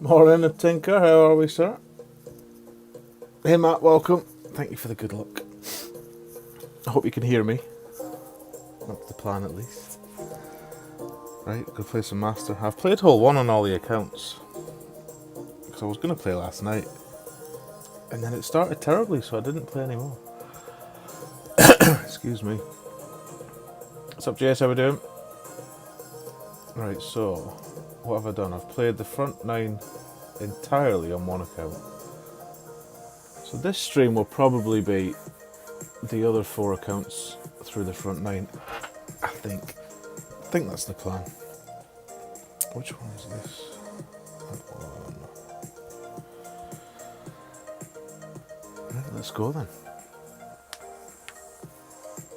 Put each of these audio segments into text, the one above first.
Morning, Tinker. How are we, sir? Hey, Matt. Welcome. Thank you for the good luck. I hope you can hear me. That's the plan, at least. Right, go play some Master. I've played hole 1 on all the accounts. Because I was going to play last night. And then it started terribly, so I didn't play anymore. Excuse me. What's up, JS? How we doing? Right, so what have I done? I've played the front 9 entirely on one account. So this stream will probably be the other 4 accounts through the front 9. I think that's the plan. Which one is this? That one. Right, let's go then.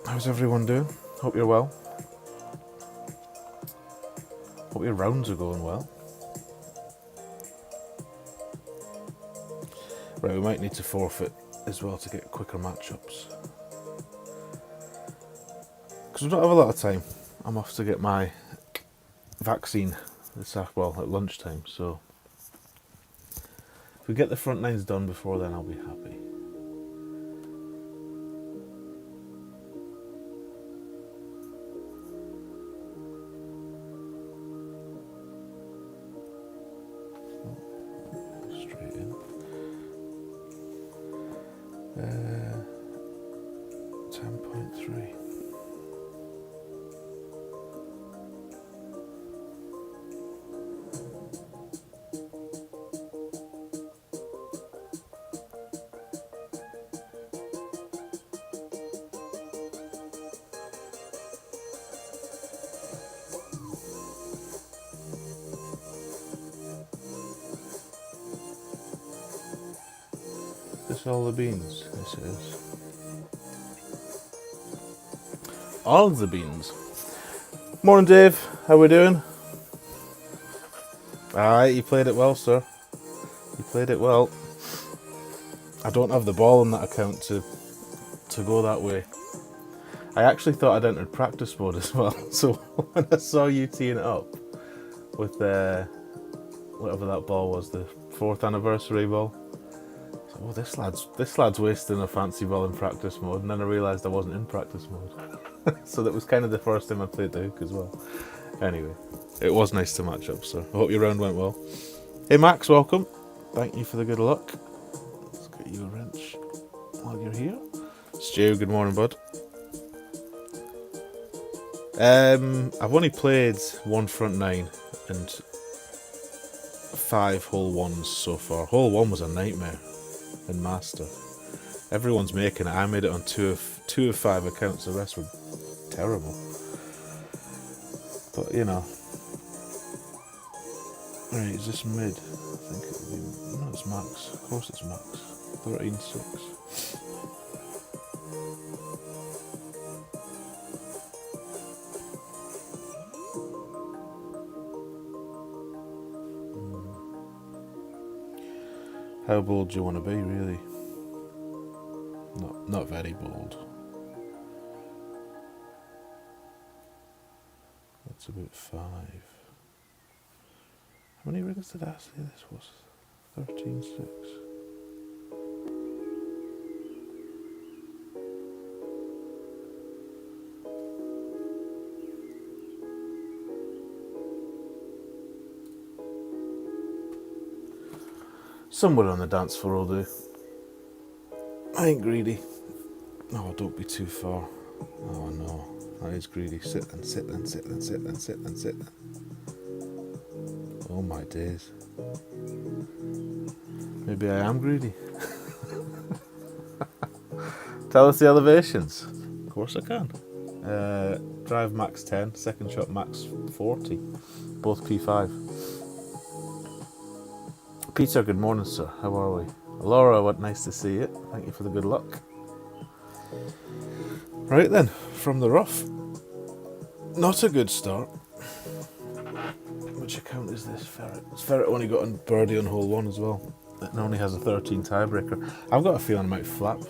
How's everyone doing? Hope you're well. Hope your rounds are going well. Right, we might need to forfeit as well to get quicker matchups. Because we don't have a lot of time. I'm off to get my vaccine at lunchtime, so if we get the front 9s done before then, I'll be happy. Straight in. 10.3. This all the beans, this is. All the beans. Morning, Dave. How we doing? Aye, you played it well, sir. You played it well. I don't have the ball on that account to go that way. I actually thought I'd entered practice mode as well. So when I saw you teeing it up with whatever that ball was, the 4th anniversary ball. Oh, this lad's wasting a fancy ball in practice mode, and then I realised I wasn't in practice mode. So that was kind of the first time I played the hook as well. Anyway, it was nice to match up, so I hope your round went well. Hey Max, welcome. Thank you for the good luck. Let's get you a wrench while you're here. Stu, good morning, bud. I've only played 1 front 9 and 5 hole 1s so far. Hole 1 was a nightmare in Master. Everyone's making it. I made it on two of 5 accounts. The rest were terrible. But you know. Right, is this mid? I think it'll be. No, it's max. Of course it's max. 13.6. How bold do you want to be, really? Not very bold. That's about 5. How many rings did I say this was? 13.6. Somewhere on the dance floor will do. I ain't greedy. Oh, don't be too far. Oh no, that is greedy. Sit and sit and sit and sit and sit and sit. Oh my days. Maybe I am greedy. Tell us the elevations. Of course I can. Drive max 10, second shot max 40. Both P5. Peter, good morning, sir. How are we? Laura, what nice to see you. Thank you for the good luck. Right then, from the rough. Not a good start. Which account is this? Ferret. Ferret only got on birdie on hole 1 as well. It only has a 13 tiebreaker. I've got a feeling I might flap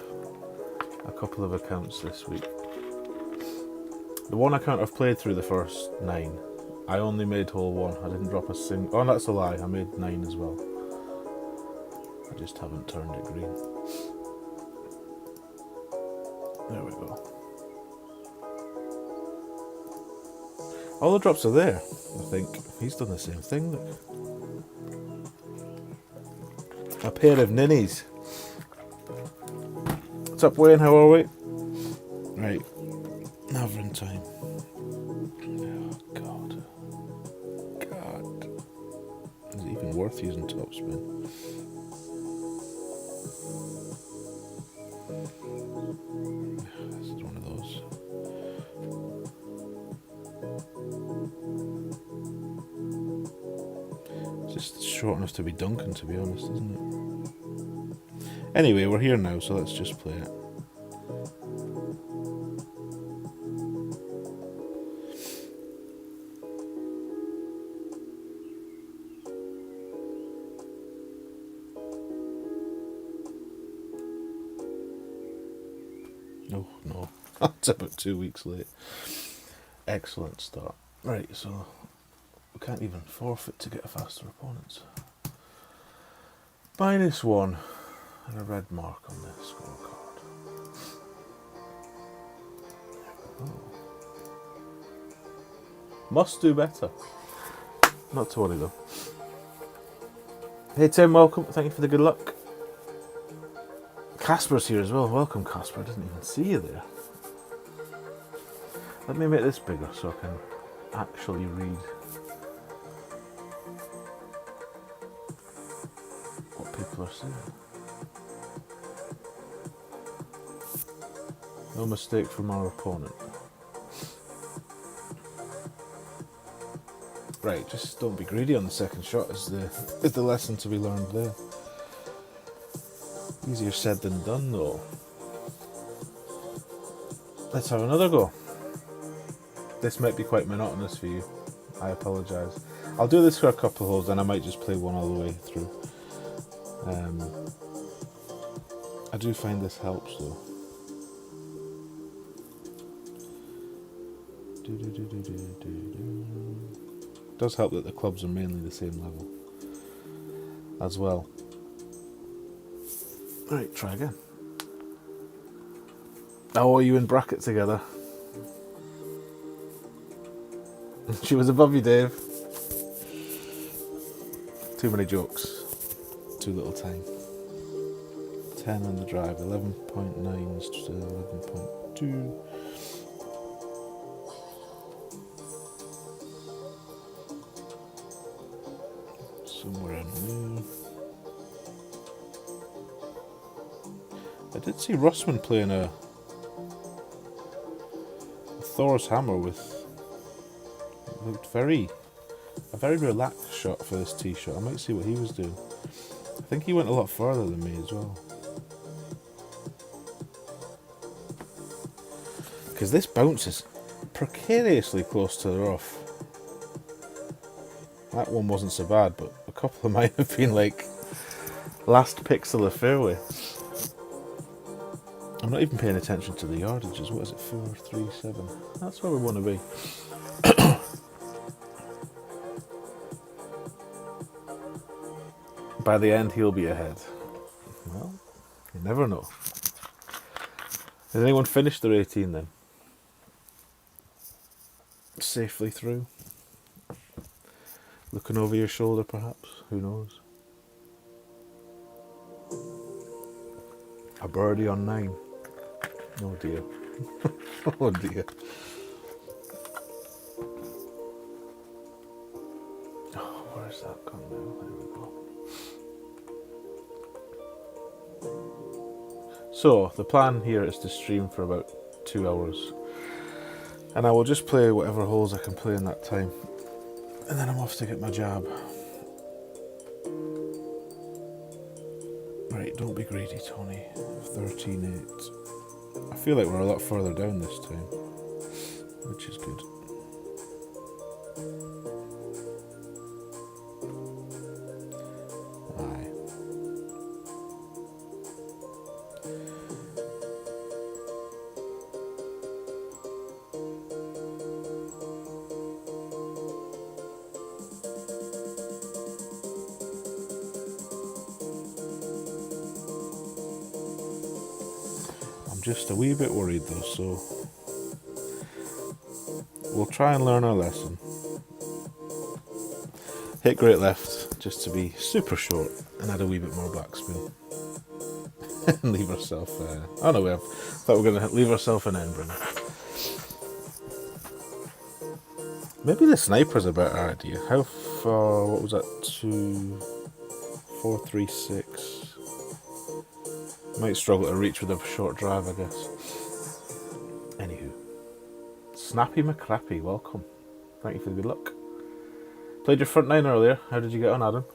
a couple of accounts this week. The one account I've played through the first 9 I only made hole 1. I didn't drop a single. Oh, that's a lie. I made 9 as well. I just haven't turned it green. There we go. All the drops are there, I think. He's done the same thing. Look. A pair of ninnies. What's up, Wayne? How are we? Right. Navrin time. Oh, God. Is it even worth using topspin? This is one of those. It's just short enough to be dunking, to be honest, isn't it? Anyway, we're here now, so let's just play it. Oh, no. That's about 2 weeks late. Excellent start. Right, so we can't even forfeit to get a faster opponent. -1 and a red mark on the scorecard. Oh. Must do better. Not to worry though. Hey Tim, welcome. Thank you for the good luck. Casper's here as well. Welcome, Casper. I didn't even see you there. Let me make this bigger so I can actually read what people are saying. No mistake from our opponent. Right, just don't be greedy on the second shot is the lesson to be learned there. Easier said than done though. Let's have another go. This might be quite monotonous for you. I apologise. I'll do this for a couple of holes, then I might just play one all the way through. I do find this helps though. It does help that the clubs are mainly the same level as well. Right, try again. Oh, are you in bracket together? She was above you, Dave. Too many jokes. Too little time. 10 on the drive. 11.9 to 11.2. Somewhere in there. I did see Russman playing a Thor's hammer with looked a very relaxed shot for this tee shot. I might see what he was doing. I think he went a lot further than me as well. Because this bounces precariously close to the rough. That one wasn't so bad, but a couple of mine have been like last pixel of fairway. I'm not even paying attention to the yardages. What is it? 437. That's where we want to be. By the end, he'll be ahead. Well, you never know. Has anyone finished their 18 then? Safely through? Looking over your shoulder, perhaps? Who knows? A birdie on 9. Oh dear. Oh dear. Oh, where's that gone now? There we go. So, the plan here is to stream for about 2 hours. And I will just play whatever holes I can play in that time. And then I'm off to get my jab. Right, don't be greedy, Tony. 13.8. I feel like we're a lot further down this time, which is good. Aye. just a wee bit worried though, so we'll try and learn our lesson. Hit great left just to be super short and add a wee bit more backspin. And leave ourselves. Oh no, thought we were going to leave ourselves an end run. Maybe the sniper's a better idea. How far? What was that? 2, 4, 3, 6. Might struggle to reach with a short drive, I guess. Anywho, Snappy McCrappy, welcome. Thank you for the good luck. Played your front nine earlier. How did you get on, Adam?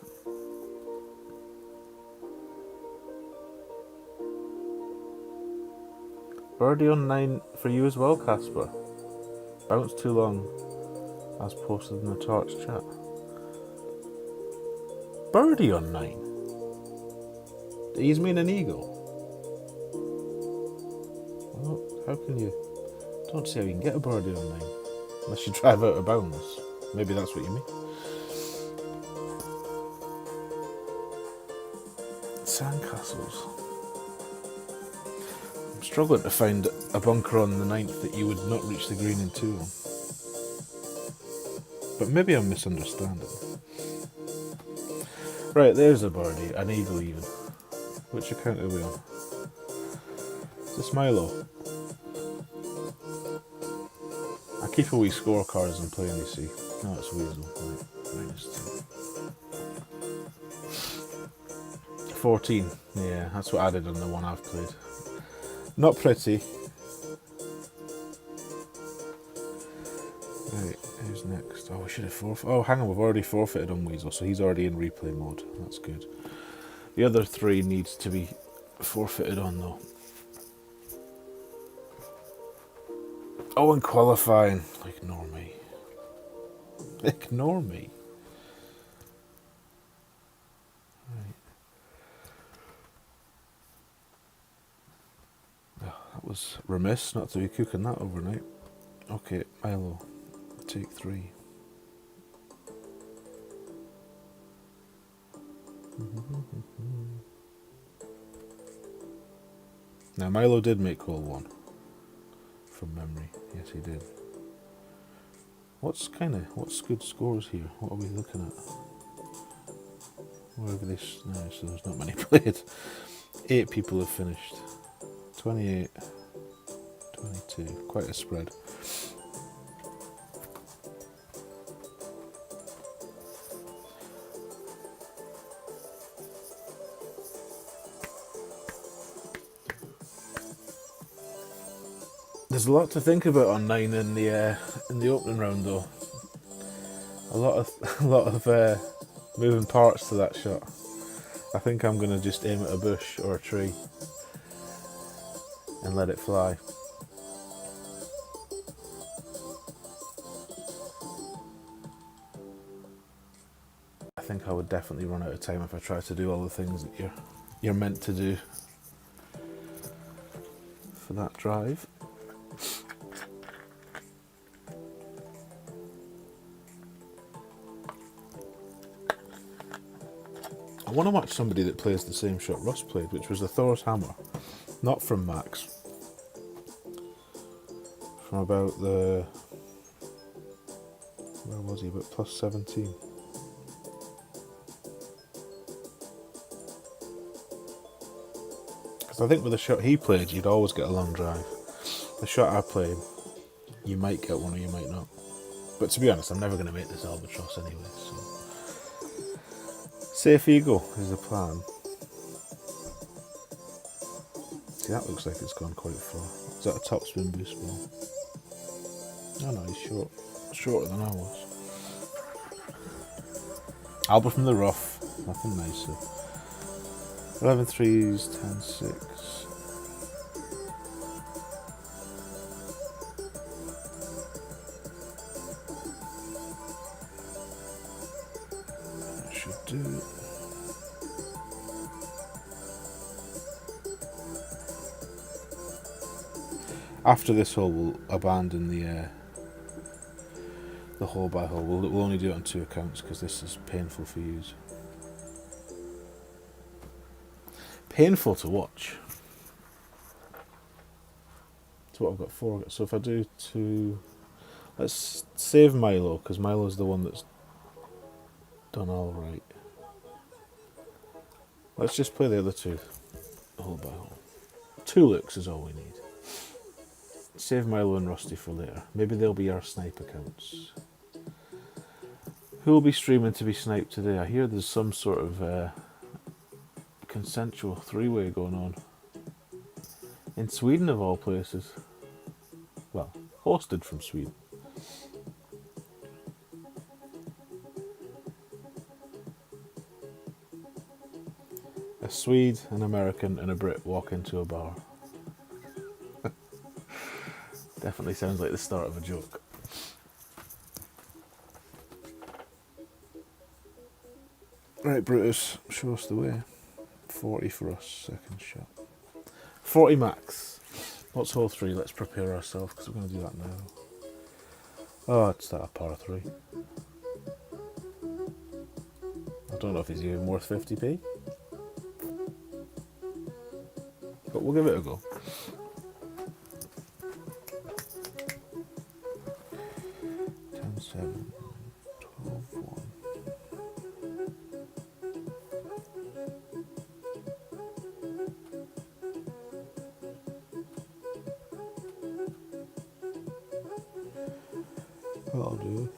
Birdie on 9 for you as well, Casper. Bounce too long, as posted in the Torch chat. Birdie on 9? He's mean an eagle? Well, how can you... Don't see how you can get a birdie on 9. Unless you drive out of bounds. Maybe that's what you mean. Sandcastles. I'm struggling to find a bunker on the 9th that you would not reach the green in 2 on. But maybe I'm misunderstanding. Right, there's a birdie, an eagle even. Which account are we on? Is this Milo? I keep a wee scorecard as I'm playing, you see. No, it's Weasel. Right, -2. 14. Yeah, that's what I did on the one I've played. Not pretty. Right, who's next? Oh, we should have forfeited. Oh, hang on, we've already forfeited on Weasel, so he's already in replay mode. That's good. The other 3 needs to be forfeited on, though. Oh, and qualifying. Ignore me. Ignore me. Right. Oh, that was remiss not to be cooking that overnight. Okay, Milo, take 3. Now Milo did make hole 1 from memory. Yes, he did. What's good scores here? What are we looking at? Where have they? No, so there's not many played. 8 people have finished. 28, 22. Quite a spread. There's a lot to think about on 9 in the opening round, though. A lot of moving parts to that shot. I think I'm gonna just aim at a bush or a tree and let it fly. I think I would definitely run out of time if I tried to do all the things that you're meant to do for that drive. I want to watch somebody that plays the same shot Russ played, which was the Thor's Hammer. Not from Max. From about the... Where was he? About plus 17. Because I think with the shot he played, you'd always get a long drive. The shot I played, you might get one or you might not. But to be honest, I'm never going to make this albatross anyway, so... Safe eagle is the plan. See, that looks like it's gone quite far. Is that a topspin boost ball? Oh no, he's shorter than I was. Alba from the rough, nothing nicer. 11 threes, 10 6. That should do it. After this hole, we'll abandon the hole by hole. We'll only do it on 2 accounts because this is painful for you. Painful to watch. what I've got 4. So if I do 2, let's save Milo, because Milo's the one that's done all right. Let's just play the other 2, hole by hole. 2 looks is all we need. Save Milo and Rusty for later. Maybe they'll be our snipe accounts. Who will be streaming to be sniped today? I hear there's some sort of consensual 3-way going on. In Sweden, of all places. Well, hosted from Sweden. A Swede, an American, and a Brit walk into a bar. Definitely sounds like the start of a joke. Right, Brutus, show us the way. 40 for us, second shot. 40 max. What's hole 3? Let's prepare ourselves, because we're going to do that now. Oh, it's that a par 3. I don't know if he's even worth 50p. But we'll give it a go. Ten, 7, 12, 1. That'll do.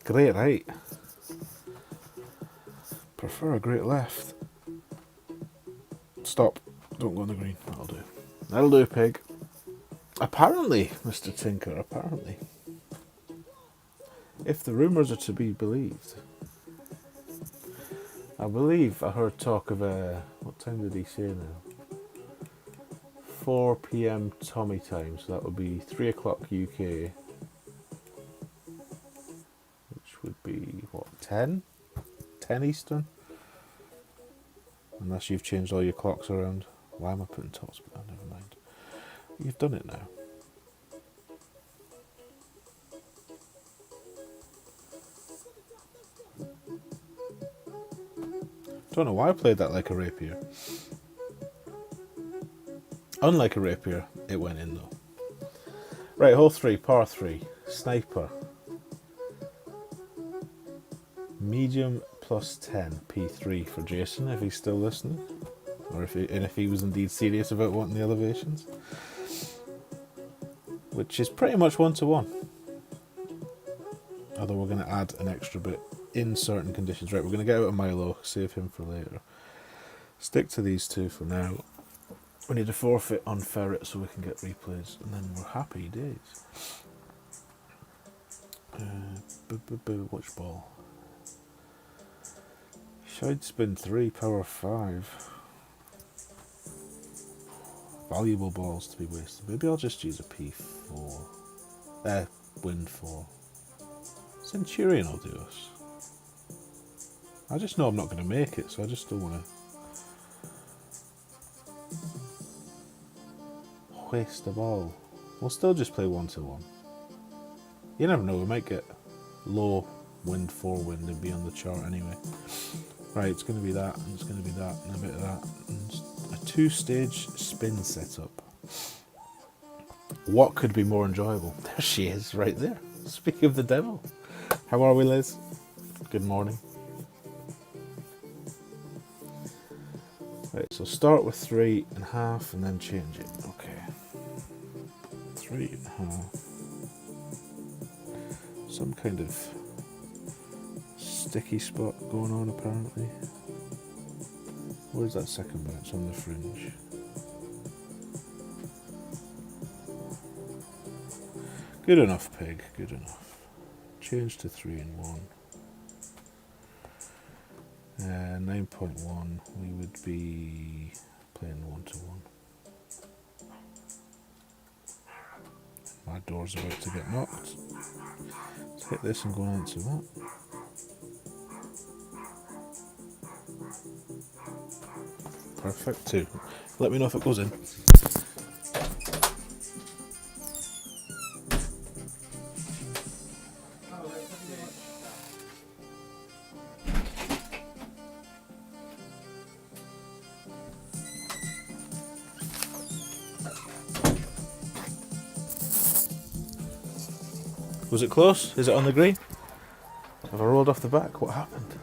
Great right. Prefer a great left. Stop. Don't go on the green. That'll do. That'll do, pig. Apparently, Mr. Tinker, apparently. If the rumours are to be believed. I believe I heard talk of what time did he say now? 4 PM Tommy time, so that would be 3 o'clock UK. Which would be, what, 10? 10 Eastern? Unless you've changed all your clocks around. Why am I putting top speed? Oh, never mind. You've done it now. Don't know why I played that like a rapier. Unlike a rapier, it went in though. Right, hole 3, par 3. Sniper. Medium plus 10, P3 for Jason, if he's still listening. Or if he was indeed serious about wanting the elevations. Which is pretty much 1-to-1. Although we're going to add an extra bit in certain conditions. Right, we're going to get out of Milo, save him for later. Stick to these 2 for now. We need a forfeit on Ferret so we can get replays, and then we're happy days. Which ball? Side spin 3, power 5. Valuable balls to be wasted. Maybe I'll just use a P4. Wind 4. Centurion will do us. I just know I'm not going to make it, so I just don't want to waste the ball. We'll still just play 1-to-1. You never know, we might get low wind 4 wind and be on the chart anyway. Right, it's going to be that, and it's going to be that, and a bit of that. And a 2-stage spin setup. What could be more enjoyable? There she is, right there. Speaking of the devil. How are we, Liz? Good morning. Right, so start with 3.5 and then change it. Okay. 3.5. Some kind of sticky spot going on apparently. Where's that second bounce? On the fringe. Good enough, pig. Good enough. Change to 3-1. 9.1. We would be playing 1-to-1. My door's about to get knocked. Let's hit this and go on to that. Perfect, 2. Let me know if it goes in. Was it close? Is it on the green? Have I rolled off the back? What happened?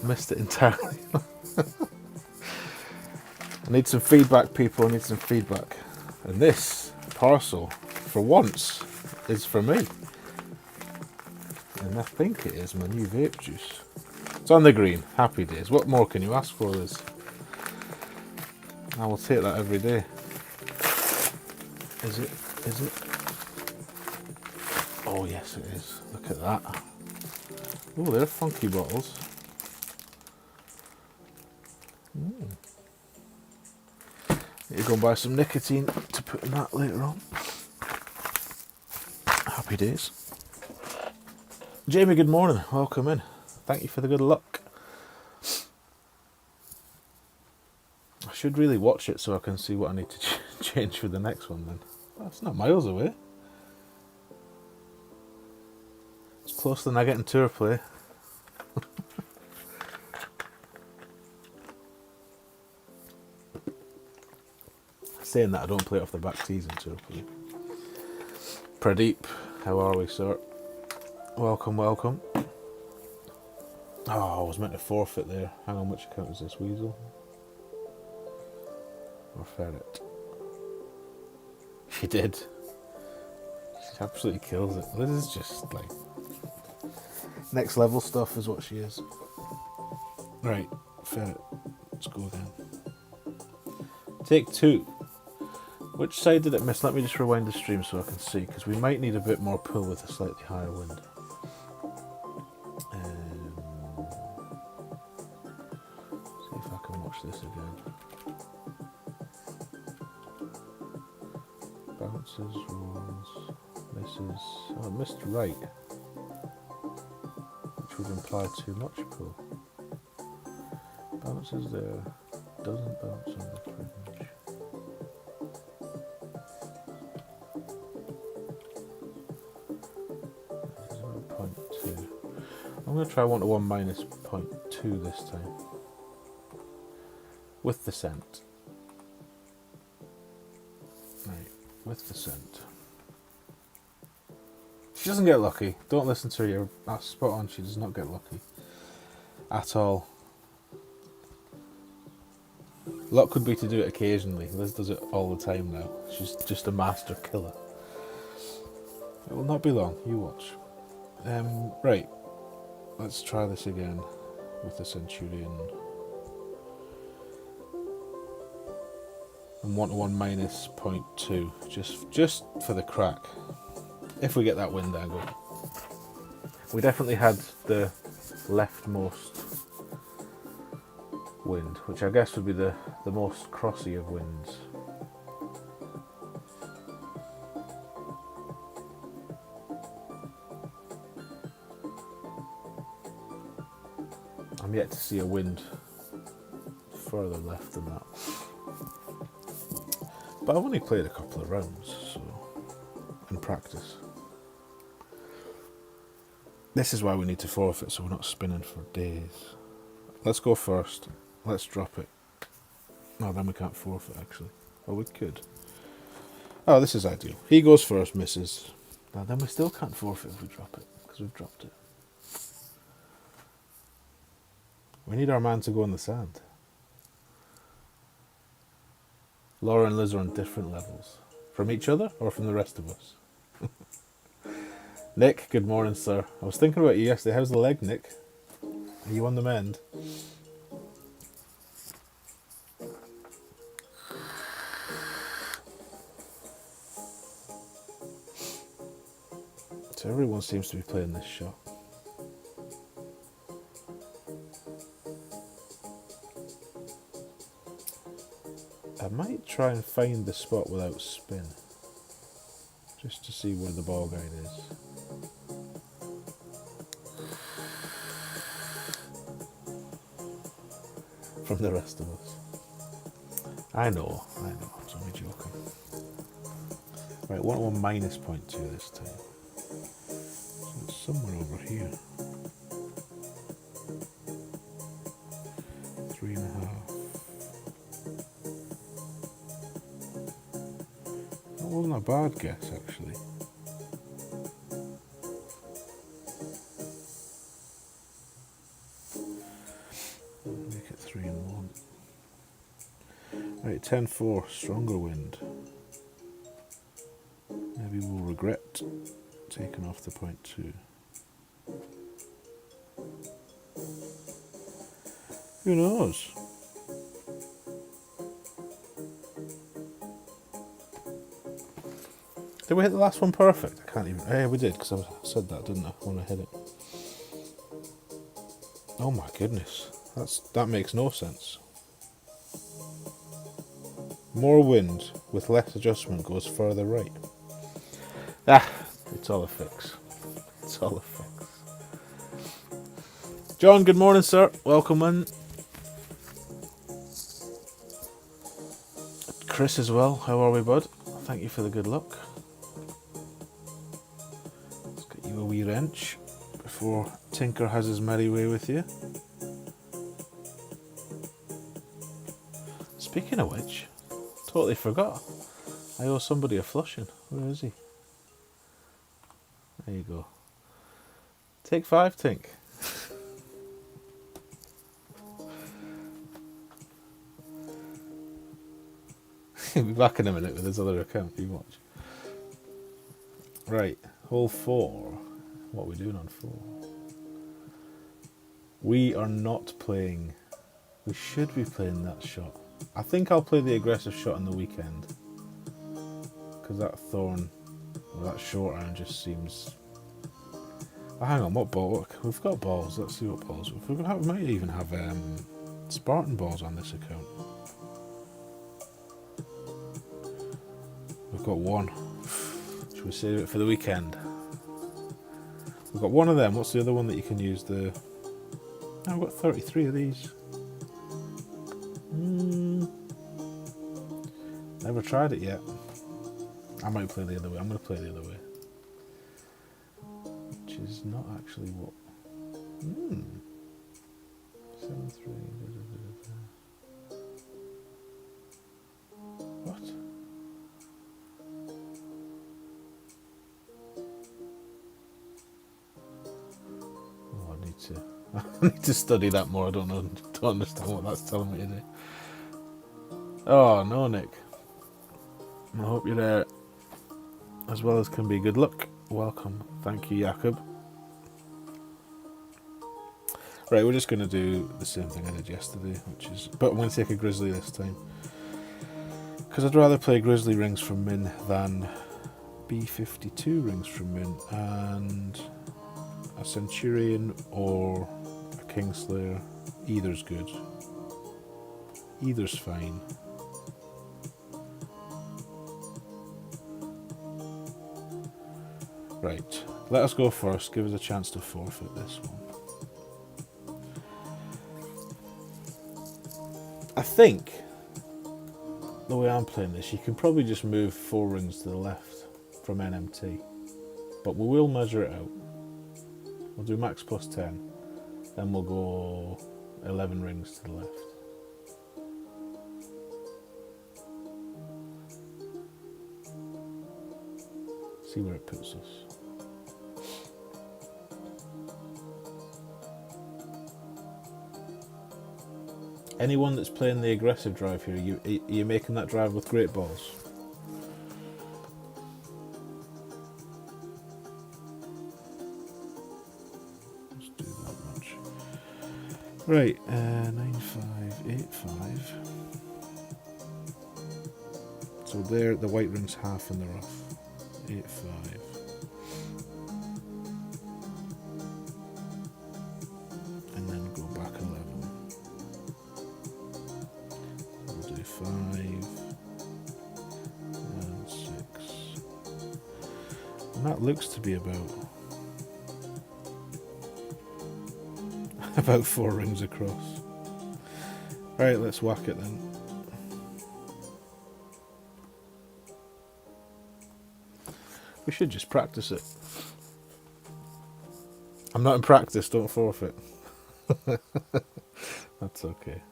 I missed it entirely. I need some feedback, people. I need some feedback. And this parcel, for once, is for me. And I think it is my new vape juice. It's on the green. Happy days. What more can you ask for, Liz? I will take that every day. Is it? Is it? Oh, yes, it is. Look at that. Oh, they're funky bottles. Need to go and buy some nicotine to put in that later on. Happy days. Jamie, good morning. Welcome in. Thank you for the good luck. I should really watch it so I can see what I need to change for the next one then. Well, it's not miles away. It's closer than I get in tour play. Saying that, I don't play it off the back tees in tour play. Pradeep, how are we, sir? Welcome, welcome. Oh, I was meant to forfeit there. Hang on, which account is this? Weasel? Or Ferret? She did. She absolutely kills it. This is just like next level stuff is what she is. Right, Ferret. Let's go again. Take 2. Which side did it miss? Let me just rewind the stream so I can see, because we might need a bit more pull with a slightly higher wind. See if I can watch this again. Bounces, rolls, misses. Oh, it missed right, which would imply too much pull. Bounces there, doesn't bounce on the fringe. 0.2. I'm going to try 1-1 minus 0.2 this time. With the scent. Right, with the scent. She doesn't get lucky. Don't listen to her. You're spot on. She does not get lucky. At all. Luck could be to do it occasionally. Liz does it all the time now. She's just a master killer. It will not be long. You watch. Right. Let's try this again with the Centurion. And 1-1 minus 0.2. Just for the crack. If we get that wind angle. We definitely had the leftmost wind, which I guess would be the most crossy of winds. I'm yet to see a wind further left than that. But I've only played a couple of rounds, so in practice. This is why we need to forfeit, so we're not spinning for days. Let's go first. Let's drop it. No, then we can't forfeit, actually. Oh, we could. Oh, this is ideal. He goes first, misses. Now, then we still can't forfeit if we drop it, because we've dropped it. We need our man to go in the sand. Laura and Liz are on different levels. From each other, or from the rest of us? Nick, good morning, sir. I was thinking about you yesterday. How's the leg, Nick? Are you on the mend? So everyone seems to be playing this shot. I might try and find the spot without spin. Just to see where the ball guide is. from the rest of us. I know, I was only joking. Right, 101 minus 0.2 this time. So it's somewhere over here. 3.5. That wasn't a bad guess, actually. Make it 3 and 1. Right, 10-4, stronger wind. Maybe we'll regret taking off the 0.2. Who knows? Did we hit the last one perfect? I can't even... Yeah, we did, because I said that, didn't I, when I hit it. Oh my goodness. That makes no sense. More wind with less adjustment goes further right. Ah, it's all a fix. It's all a fix. John, good morning, sir. Welcome in. Chris as well. How are we, bud? Thank you for the good luck. Let's get you a wee wrench before Tinker has his merry way with you. Speaking of which, totally forgot. I owe somebody a flushing. Where is he? There you go. Take 5, Tink. He'll be back in a minute with his other account. You watch. Right, hole 4. What are we doing on 4? We are not playing. We should be playing that shot. I think I'll play the aggressive shot on the weekend. Because that thorn, or that short iron just seems... Oh, hang on, what ball? Look, we've got balls. Let's see what balls. We might even have Spartan balls on this account. We've got one. Should we save it for the weekend? We've got one of them. What's the other one that you can use? Oh, I've got 33 of these. Never tried it yet. I might play the other way. I'm going to play the other way. Which is not actually what... 7-3... What? Oh, I need to... I need to study that more. I don't understand what that's telling me to do. Oh, no, Nick. I hope you're there as well as can be. Good luck. Welcome. Thank you, Jakob. Right, we're just going to do the same thing I did yesterday, but I'm going to take a grizzly this time. Because I'd rather play grizzly rings from Min than B52 rings from Min, and a Centurion or a Kingslayer. Either's good. Either's fine. Right, let us go first. Give us a chance to forfeit this one. I think the way I'm playing this, you can probably just move 4 rings to the left from NMT, but we will measure it out. We'll do max plus 10, then we'll go 11 rings to the left. See where it puts us. Anyone that's playing the aggressive drive here, you're making that drive with great balls. Let's do that much. Right, 9585. So there, the white ring's half in the rough. 85. And then go back 11. We'll do 5 and 6. And that looks to be about 4 rings across. Right, let's whack it then. We should just practice it. I'm not in practice, don't forfeit. That's okay.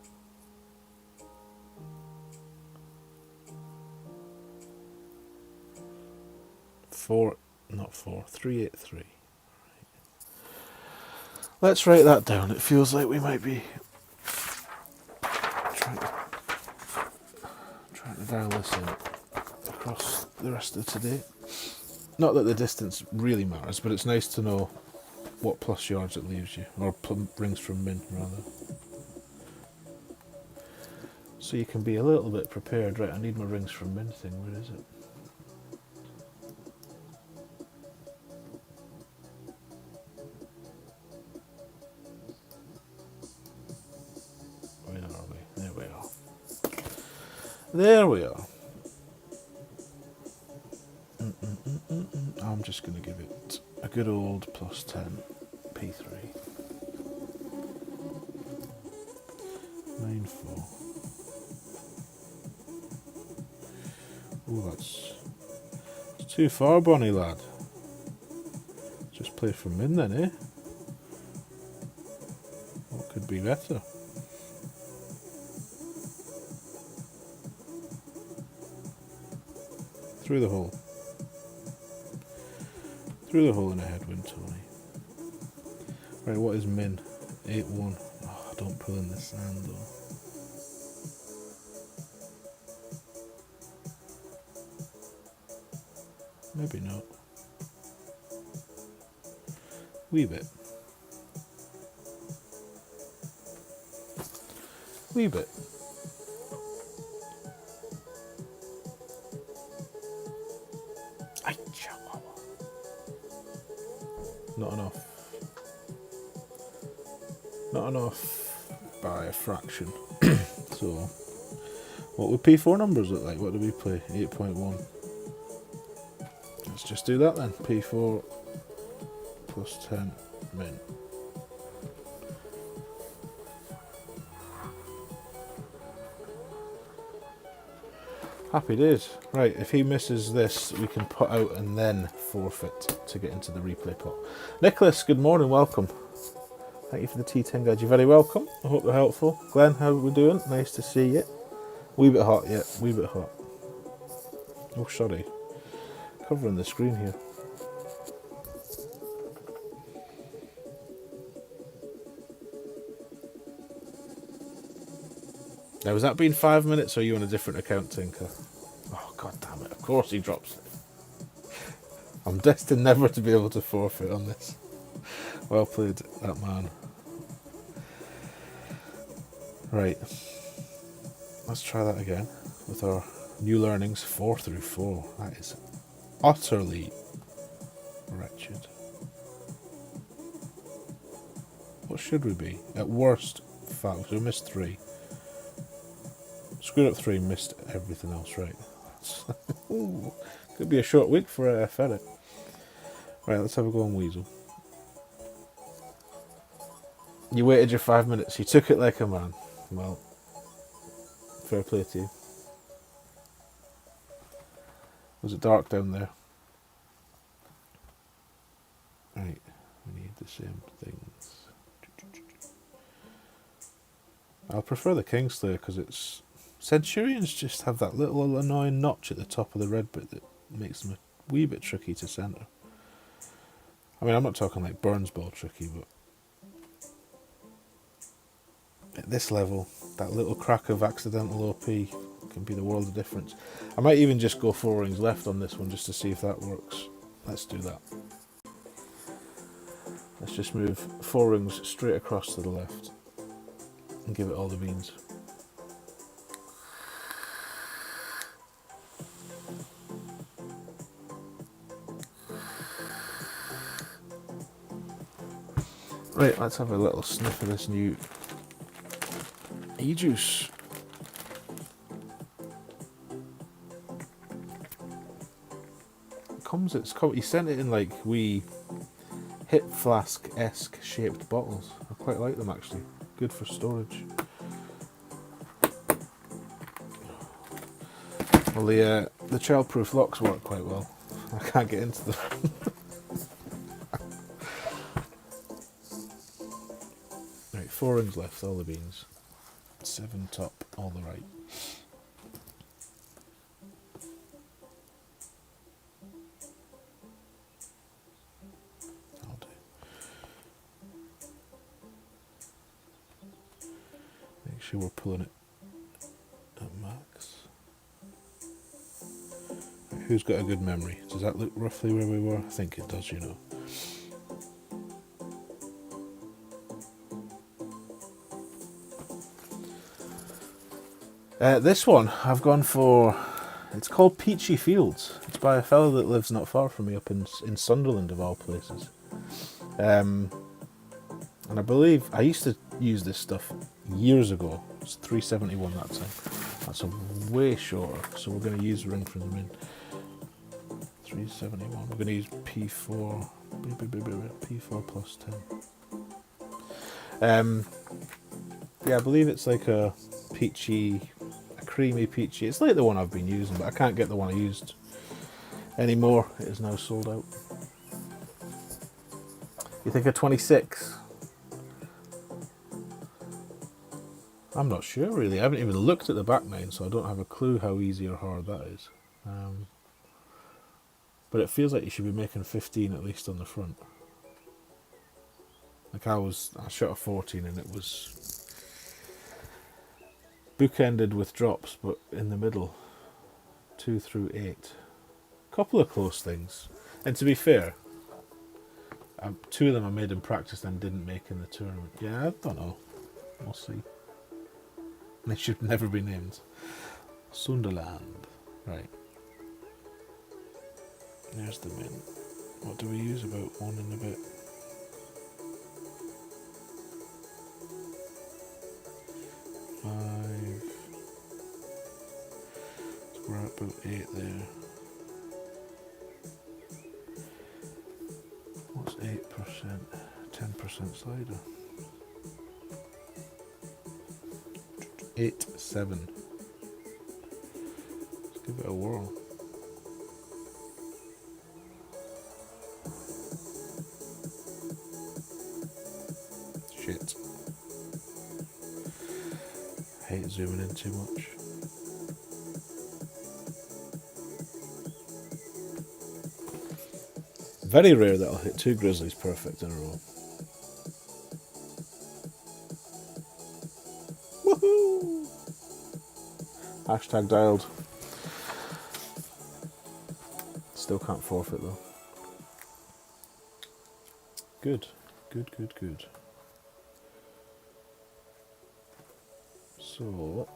Four, not four, 383. Right. Let's write that down. It feels like we might be trying to dial this in across the rest of today. Not that the distance really matters, but it's nice to know what plus yards it leaves you, or rings from min rather. So you can be a little bit prepared. Right, I need my rings from min thing. Where is it? Where are we? There we are. There we are. I'm just going to give it a good old plus 10 P3. 9-4. Oh, that's too far, Bonnie lad. Just play from min then, eh? What could be better? Through the hole. Through the hole in a headwind, Tony. Right, what is min? 8-1. Oh, don't pull in the sand though. Maybe not. Wee bit. Wee bit. Not enough. Not enough by a fraction. So, what would P4 numbers look like? What do we play? 8.1. Let's just do that then. P4 plus 10 min. Happy days. Right, if he misses this, we can put out and then forfeit to get into the replay pot. Nicholas, good morning, welcome. Thank you for the T10 guide. You're very welcome. I hope they're helpful. Glenn, how are we doing? Nice to see you. Wee bit hot, yeah, wee bit hot. Oh, sorry. Covering the screen here. Now, has that been 5 minutes, or are you on a different account, Tinker? Oh, god damn it. Of course he drops it. I'm destined never to be able to forfeit on this. Well played, that man. Right. Let's try that again with our new learnings 4 through 4. That is utterly wretched. What should we be? At worst, 5. So we missed 3. Screwed up 3, missed everything else, right. Ooh, could be a short week for a ferret. Right, let's have a go on Weasel. You waited your 5 minutes, you took it like a man. Well, fair play to you. Was it dark down there? Right, we need the same things. I'll prefer the Kingslayer because it's... Centurions just have that little annoying notch at the top of the red bit that makes them a wee bit tricky to centre. I mean, I'm not talking like Burns Ball tricky, but at this level, that little crack of accidental OP can be the world of difference. I might even just go 4 rings left on this one just to see if that works. Let's do that. Let's just move 4 rings straight across to the left and give it all the beans. Right, let's have a little sniff of this new e-juice. He sent it in like wee hip flask-esque shaped bottles. I quite like them actually. Good for storage. Well, the childproof locks work quite well. I can't get into them. Right, 4 rings left, all the beans. 7 top, all the right. I'll do. Make sure we're pulling it at max. Right, who's got a good memory? Does that look roughly where we were? I think it does, you know. This one, I've gone for, it's called Peachy Fields. It's by a fellow that lives not far from me up in Sunderland, of all places. And I believe, I used to use this stuff years ago. It's 371 that time. That's a way shorter, so we're going to use the ring from the min. 371, we're going to use P4, P4 plus 10. Yeah, I believe it's like a peachy, creamy peachy. It's like the one I've been using, but I can't get the one I used anymore. It is now sold out. You think a 26? I'm not sure really. I haven't even looked at the back nine, so I don't have a clue how easy or hard that is. But it feels like you should be making 15 at least on the front. Like I shot a 14 and it was bookended with drops, but in the middle, 2 through 8. Couple of close things. And to be fair, 2 of them I made in practice and didn't make in the tournament. Yeah, I don't know. We'll see. They should never be named. Sunderland. Right. There's the min. What do we use? About 1 and a bit. Five. So we're at about 8 there. What's 8%? 10% slider. 8, 7. Let's give it a whirl. Shit. I hate zooming in too much. Very rare that I'll hit 2 grizzlies perfect in a row. Woohoo! Hashtag dialed. Still can't forfeit though. Good. Good, good, good. So,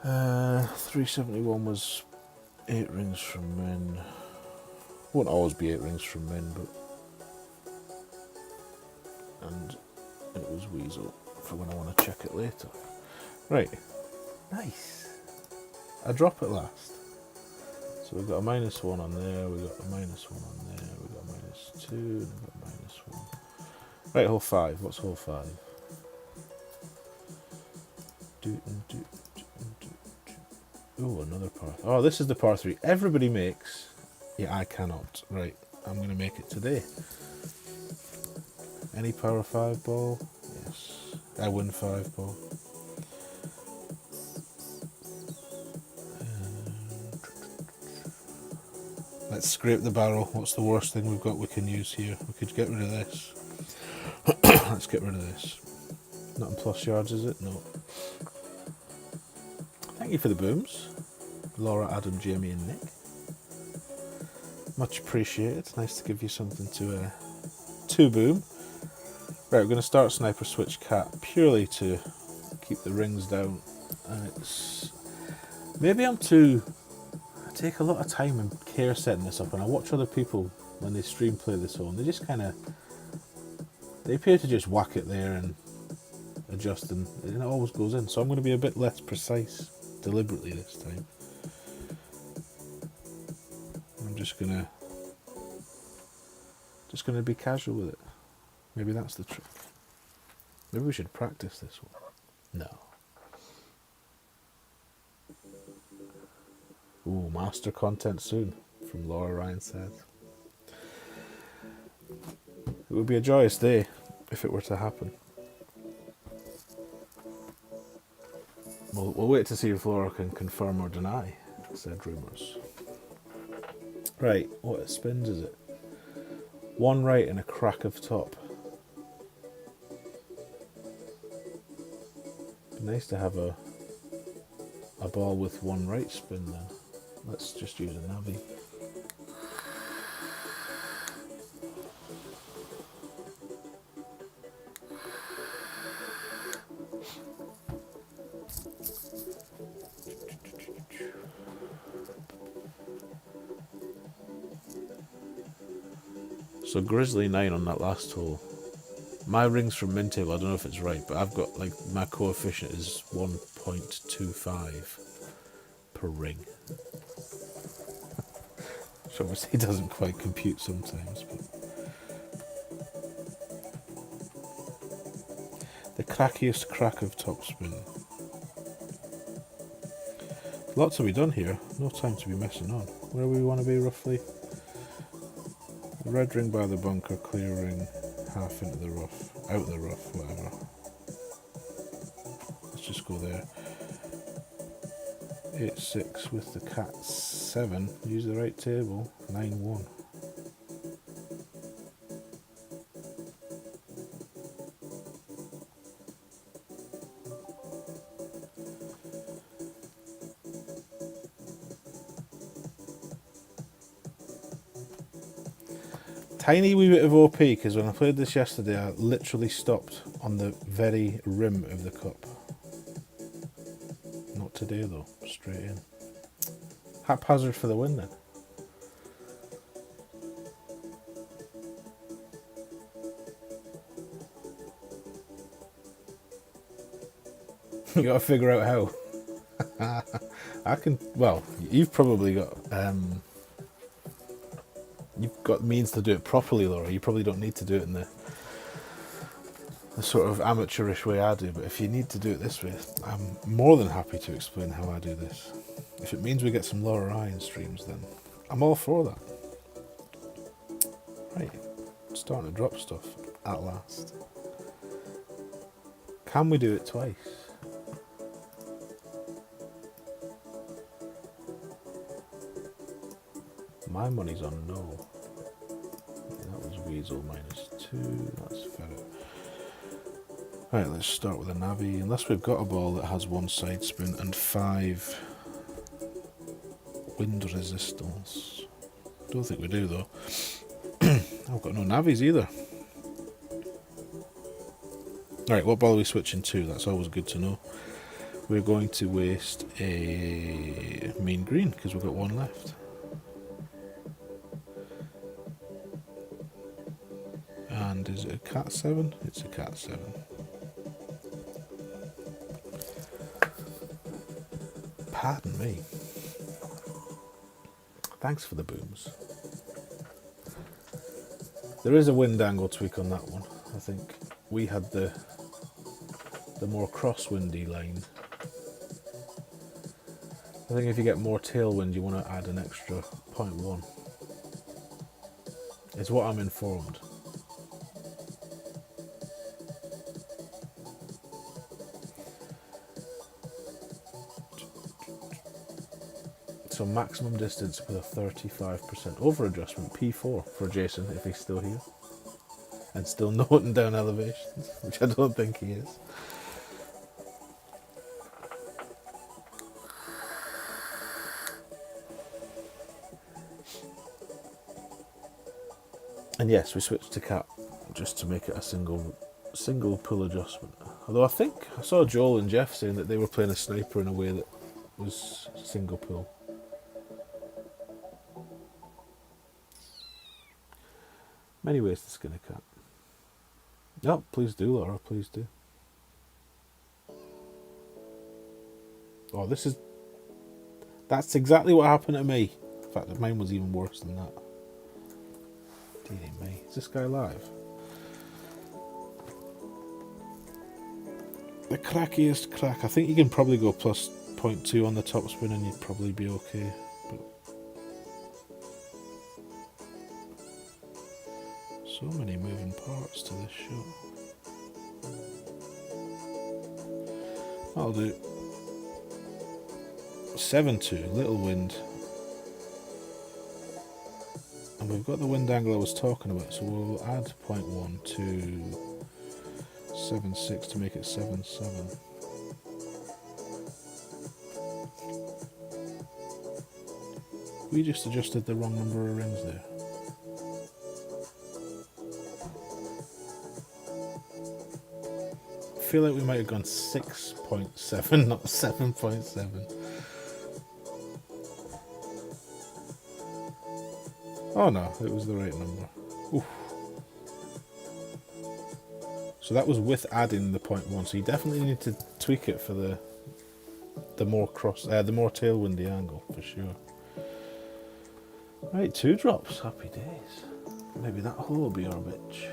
371 was 8 rings from min. Won't always be 8 rings from min, but... And it was Weasel for when I want to check it later. Right. Nice. A drop at last. So we've got a -1 on there, we've got a -1 on there, we've got a -2, and we've got a -1. Right, hole 5. What's hole 5? Oh, another par. Oh, this is the par 3. Everybody makes. Yeah, I cannot. Right, I'm going to make it today. Any power 5 ball? Yes. I win 5 ball. Let's scrape the barrel. What's the worst thing we've got we can use here? We could get rid of this. Let's get rid of this. Not in plus yards, is it? No. Thank you for the booms. Laura, Adam, Jamie and Nick. Much appreciated. Nice to give you something to boom. Right, we're going to start Sniper Switch Cat purely to keep the rings down. And it's... Maybe I take a lot of time and care setting this up, and I watch other people when they stream play this hole, and they just kind of... They appear to just whack it there and adjust, and it always goes in. So I'm going to be a bit less precise deliberately this time. I'm just gonna be casual with it. Maybe that's the trick. Maybe we should practice this one. No. Ooh, master content soon, from Laura Ryan said. It would be a joyous day if it were to happen. We'll wait to see if Laura can confirm or deny, said rumours. Right, what spins is it? One right and a crack of top. Be nice to have a ball with one right spin then. Let's just use a Navi. So Grizzly 9 on that last hole. My ring's from Mintail, I don't know if it's right, but I've got, like, my coefficient is 1.25 per ring. Which obviously doesn't quite compute sometimes, but... The crackiest crack of topspin. Lots to be done here, no time to be messing on. Where we want to be roughly? The red ring by the bunker, clear ring, half into the rough, out the rough, whatever. Let's just go there. 8-6 with the cat 7. Use the right table. 9-1. Tiny wee bit of OP, because when I played this yesterday I literally stopped on the very rim of the cup. Not today though, straight in. Haphazard for the win then. You gotta figure out how. I can, well, you've probably got you've got means to do it properly, Laura. You probably don't need to do it in the sort of amateurish way I do, but if you need to do it this way, I'm more than happy to explain how I do this. If it means we get some Laura Ryan streams, then I'm all for that. Right, starting to drop stuff at last. Can we do it twice? My money's on no. That was Weasel -2, that's Ferret. Right, let's start with a Navi. Unless we've got a ball that has one side spin and 5 wind resistance. Don't think we do though. I've got no Navis either. Right, what ball are we switching to? That's always good to know. We're going to waste a mean green because we've got one left. And is it a cat 7? It's a cat 7. Pardon me. Thanks for the booms. There is a wind angle tweak on that one. I think we had the more crosswindy line. I think if you get more tailwind, you want to add an extra 0.1. It's what I'm informed. So maximum distance with a 35% over adjustment, P4 for Jason if he's still here. And still noting down elevations, which I don't think he is. And yes, we switched to cat just to make it a single pull adjustment. Although I think I saw Joel and Jeff saying that they were playing a sniper in a way that was single pull. Many ways to skin a cat. Yep, please do, Laura, please do. Oh, that's exactly what happened to me. In fact, mine was even worse than that. Dearie me, is this guy live? The crackiest crack. I think you can probably go plus 0.2 on the top spin and you'd probably be okay. So many moving parts to this shot. I'll do 7-2, little wind. And we've got the wind angle I was talking about, so we'll add 0.1 to 7.6 to make it 7.7. We just adjusted the wrong number of rings there. I feel like we might have gone 6.7, not 7.7. Oh no, it was the right number. Oof. So that was with adding the 0.1. So you definitely need to tweak it for the more the more tailwindy angle for sure. Right, 2 drops. Happy days. Maybe that hole will be our bitch.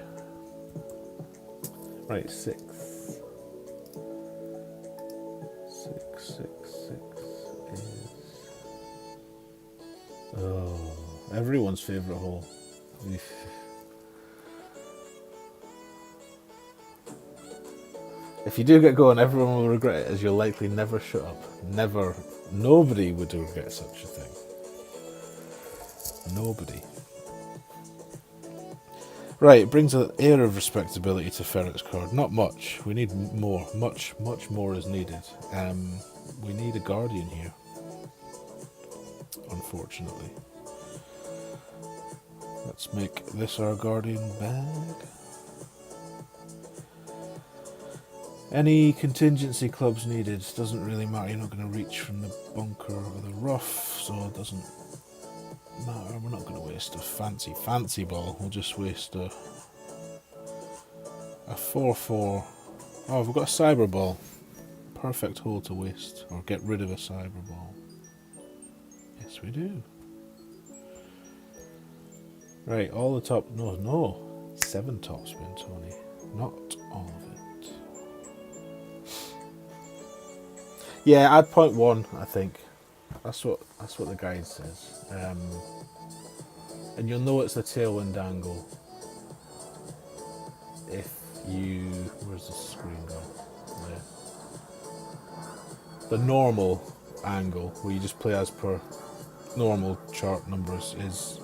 Right, 6. 6 is. Oh, everyone's favourite hole. If you do get going, everyone will regret it, as you'll likely never shut up. Never. Nobody would regret such a thing. Nobody. Right, it brings an air of respectability to Ferret's card. Not much. We need more. Much more is needed. We need a Guardian here, unfortunately. Let's make this our Guardian bag. Any contingency clubs needed, doesn't really matter. You're not going to reach from the bunker or the rough, so it doesn't matter. We're not going to waste a fancy ball. We'll just waste a 4-4. Oh, we've got a cyber ball. Perfect hole to waste, or get rid of a cyber ball. Yes, we do. Right, all the top. No. 7 topspin, Tony. Not all of it. Yeah, add 0.1, I think. That's what the guide says. And you'll know it's the tailwind angle if you... Where's the screen gone? There. The normal angle, where you just play as per normal chart numbers, is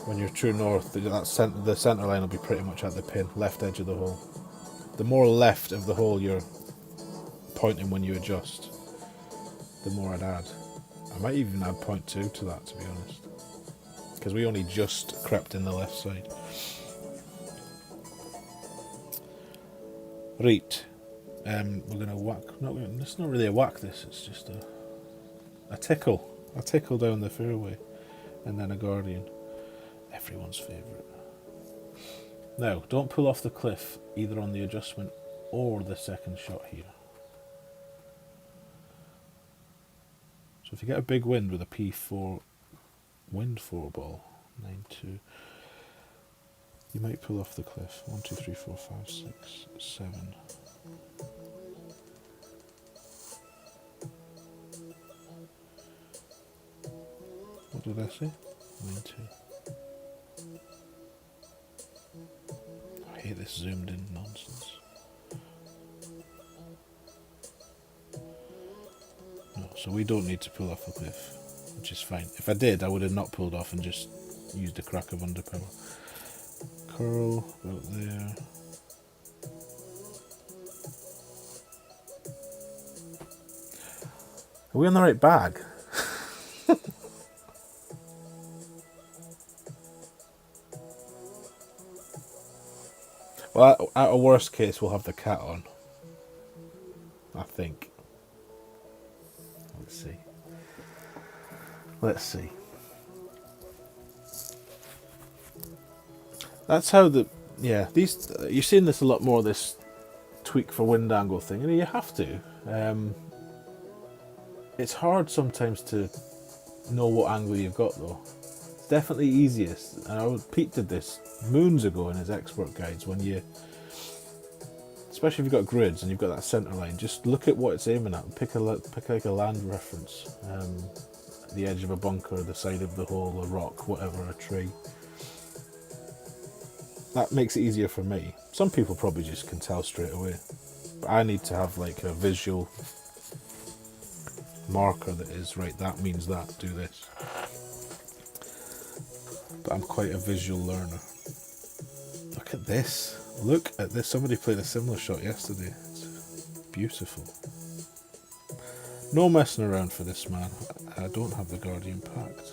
when you're true north, the centre line will be pretty much at the pin, left edge of the hole. The more left of the hole you're pointing when you adjust, the more I'd add. I might even add 0.2 to that, to be honest, because we only just crept in the left side. Right, we're gonna whack. It's not really a whack. This, it's just a tickle down the fairway, and then a Guardian. Everyone's favourite. Now, don't pull off the cliff either on the adjustment or the second shot here. So if you get a big wind with a P4 wind 4 ball, 9-2, you might pull off the cliff. 1, 2, 3, 4, 5, 6, 7. What did I say? 9-2. I hate this zoomed in nonsense. No, so we don't need to pull off the cliff, which is fine. If I did, I would have not pulled off and just used a crack of underpower. Curl about there. Are we on the right bag? Well, at a worst case, we'll have the cat on. I think. Let's see. That's how these, you're seeing this a lot more, this tweak for wind angle thing, and you have to. It's hard sometimes to know what angle you've got, though. It's definitely easiest, and Pete did this moons ago in his expert guides, when you, especially if you've got grids and you've got that centre line, just look at what it's aiming at, pick like a land reference, the edge of a bunker, the side of the hole, a rock, whatever, a tree. That makes it easier for me. Some people probably just can tell straight away. But I need to have like a visual marker that is, right, that means that, do this. But I'm quite a visual learner. Look at this. Look at this. Somebody played a similar shot yesterday. It's beautiful. No messing around for this man. I don't have the Guardian packed.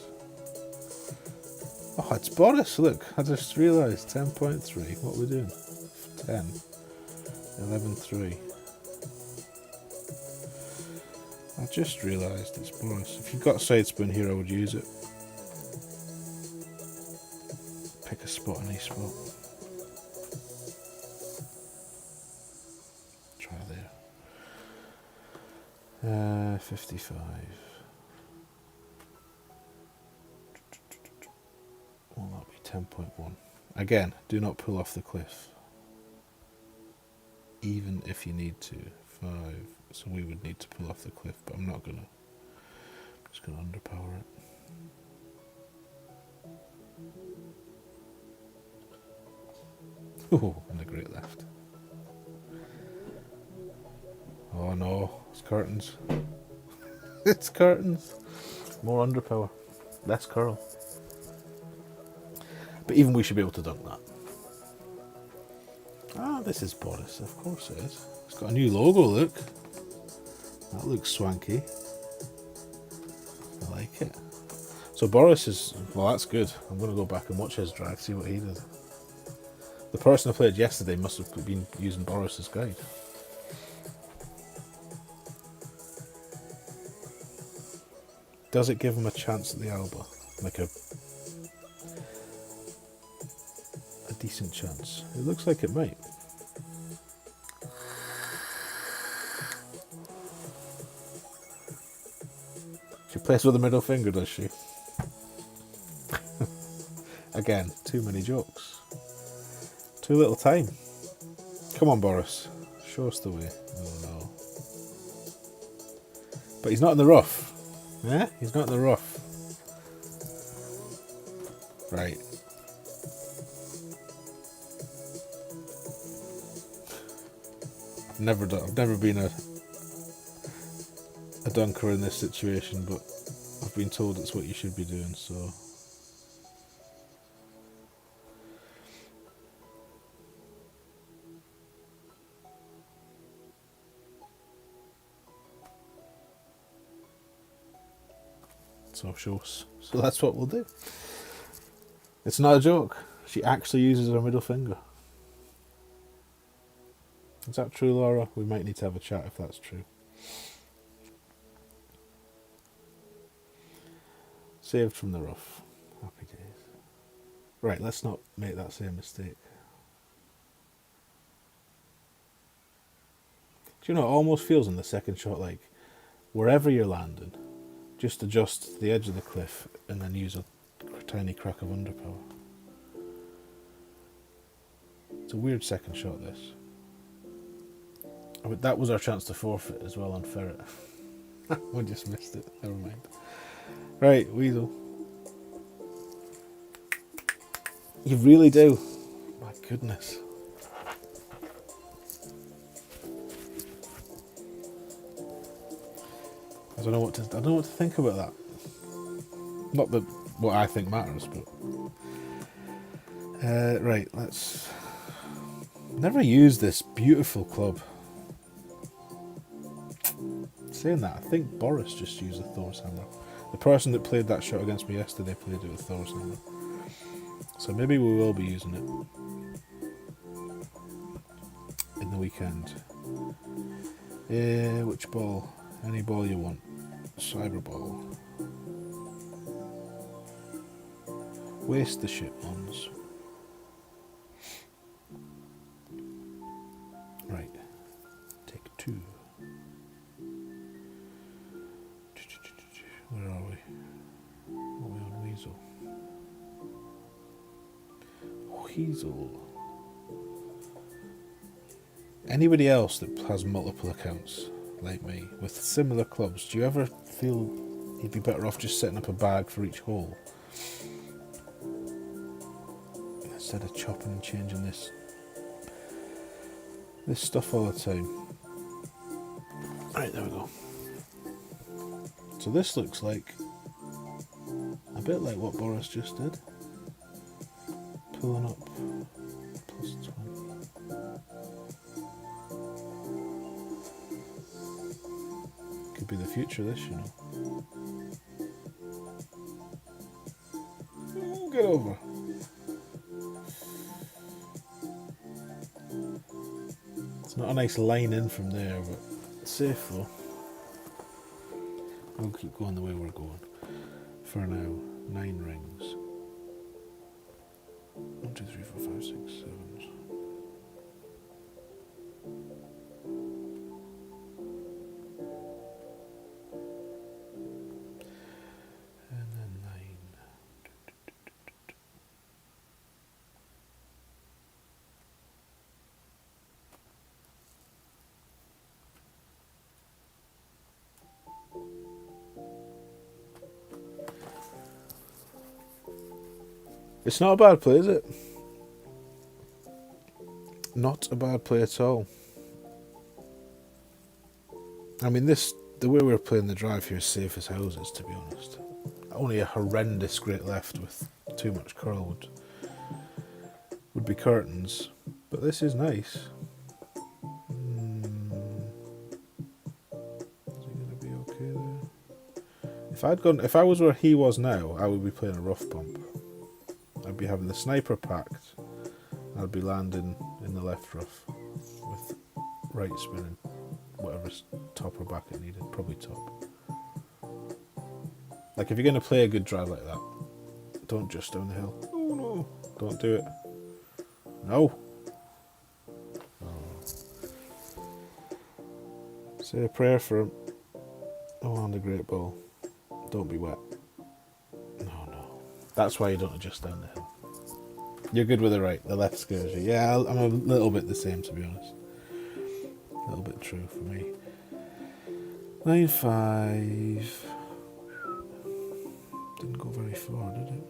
Oh, it's Boris. Look, I just realised. 10.3. What are we doing? 10. 11.3. I just realised it's Boris. If you've got a side spoon here, I would use it. Pick a spot, a nice spot. Try there. 55. Well, that'll be 10.1. Again, do not pull off the cliff. Even if you need to. 5. So we would need to pull off the cliff, but I'm not gonna. I'm just gonna underpower it. Oh, and a great left. Oh no, it's curtains. It's curtains. More underpower. Less curl. But even we should be able to dunk that. Ah, this is Boris. Of course it is. It's got a new logo, look. That looks swanky. I like it. So Boris is, well, that's good. I'm going to go back and watch his drag, see what he did. The person I played yesterday must have been using Boris's guide. Does it give him a chance at the Alba? Like a decent chance? It looks like it might. She plays with a middle finger, does she? Again, too many jokes. Too little time. Come on, Boris. Show us the way. Oh no. But he's not in the rough. Yeah? He's not in the rough. Right. I've never been a dunker in this situation, but I've been told it's what you should be doing, so. So that's what we'll do. It's not a joke. She actually uses her middle finger. Is that true, Laura? We might need to have a chat if that's true. Saved from the rough. Happy days. Right, let's not make that same mistake. Do you know, it almost feels in the second shot like wherever you're landing, just adjust the edge of the cliff and then use a tiny crack of underpower. It's a weird second shot, this. But that was our chance to forfeit as well on Ferret. We just missed it. Never mind. Right, Weasel. You really do. My goodness. I don't know what to think about that. Not that what I think matters, but right. Let's. Never use this beautiful club. Saying that, I think Boris just used a Thor's hammer. The person that played that shot against me yesterday played it with Thor's hammer. So maybe we will be using it in the weekend. Which ball? Any ball you want. Cyber ball. Waste the shit ones. Right. Take 2. Where are we? Are we on Weasel? Weasel. Anybody else that has multiple accounts like me with similar clubs, do you ever feel you'd be better off just setting up a bag for each hole? Let's instead of chopping and changing this stuff all the time. Right, there we go. So this looks like a bit like what Boris just did. Pulling up plus 20. Could be the future of this, you know. Get over. It's not a nice line in from there, but it's safe though. We'll keep going the way we're going. For now, 9 rings. 1, 2, 3, 4, 5, 6, 7. And then 9. It's not a bad play, is it? Not a bad play at all. I mean, the way we're playing the drive here is safe as houses, to be honest. Only a horrendous great left with too much curl would be curtains. But this is nice. Is he going to be okay there? If I was where he was now, I would be playing a rough bump. I'd be having the sniper packed. I'd be landing in the left rough with right spinning, whatever's top or back it needed, probably top. Like if you're going to play a good drive like that, don't just down the hill. Oh no, don't do it. No. Oh. Say a prayer for him. Oh, on the great ball. Don't be wet. No. That's why you don't adjust down the hill. You're good with the right, the left scares you. Yeah, I'm a little bit the same, to be honest. A little bit true for me. 9-5. Didn't go very far, did it?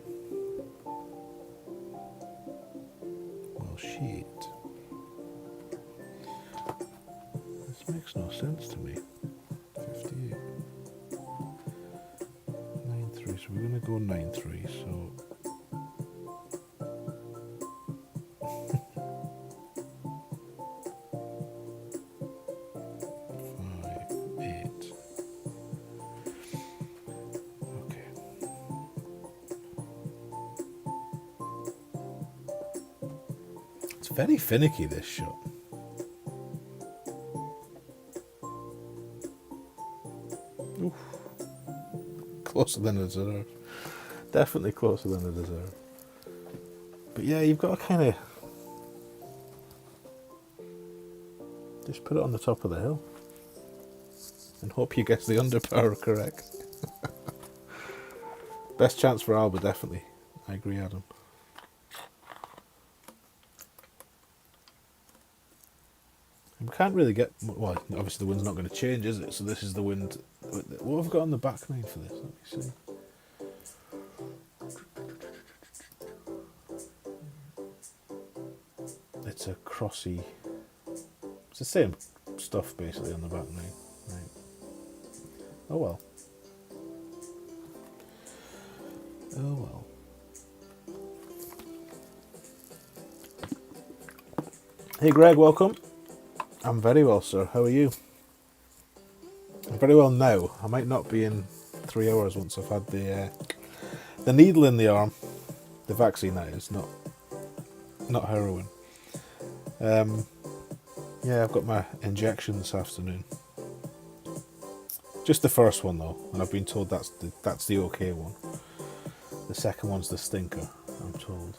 Well, shit. This makes no sense to me. 58. 9-3, so we're going to go 9-3, so... 5-8. Okay. It's very finicky, this shot. Oof. Closer than I deserve. Definitely closer than I deserve. But yeah, you've got to kind of just put it on the top of the hill and hope you get the underpower correct. Best chance for Alba, definitely. I agree, Adam. We can't really get... Well, obviously the wind's not going to change, is it? So this is the wind... What have I got on the back nine for this? Let me see. It's a crossy... It's the same stuff, basically, on the back nine. Right. Oh well. Oh well. Hey Greg, welcome. I'm very well, sir. How are you? I'm very well now. I might not be in 3 hours once I've had the needle in the arm. The vaccine, that is, not heroin. Yeah, I've got my injection this afternoon. Just the first one though, and I've been told that's the okay one. The second one's the stinker, I'm told.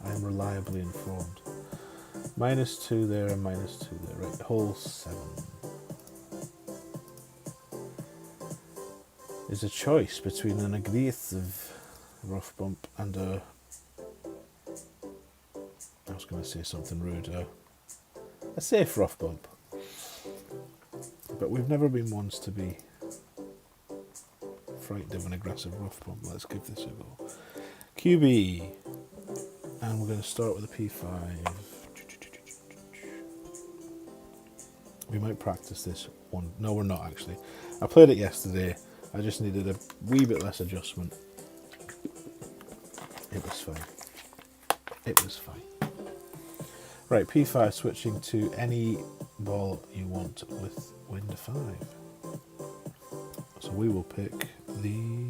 I am reliably informed. -2 there and -2 there. Right, hole 7. Is a choice between an aggressive rough bump and a... I was going to say something rude. A safe rough bump. But we've never been ones to be frightened of an aggressive rough bump. Let's give this a go. QB. And we're going to start with a P5. We might practice this one. No, we're not actually. I played it yesterday. I just needed a wee bit less adjustment. It was fine. It was fine. Right, P5, switching to any ball you want with wind 5. So we will pick the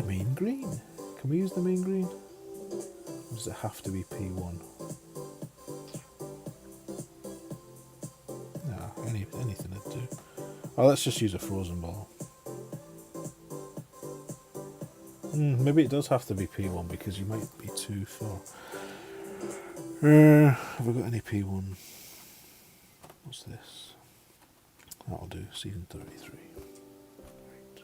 main green. Can we use the main green? Or does it have to be P1? Nah, anything would do. Oh, let's just use a frozen ball. Maybe it does have to be P1 because you might be too far. Have we got any P1? What's this? That'll do. Season 33. Right.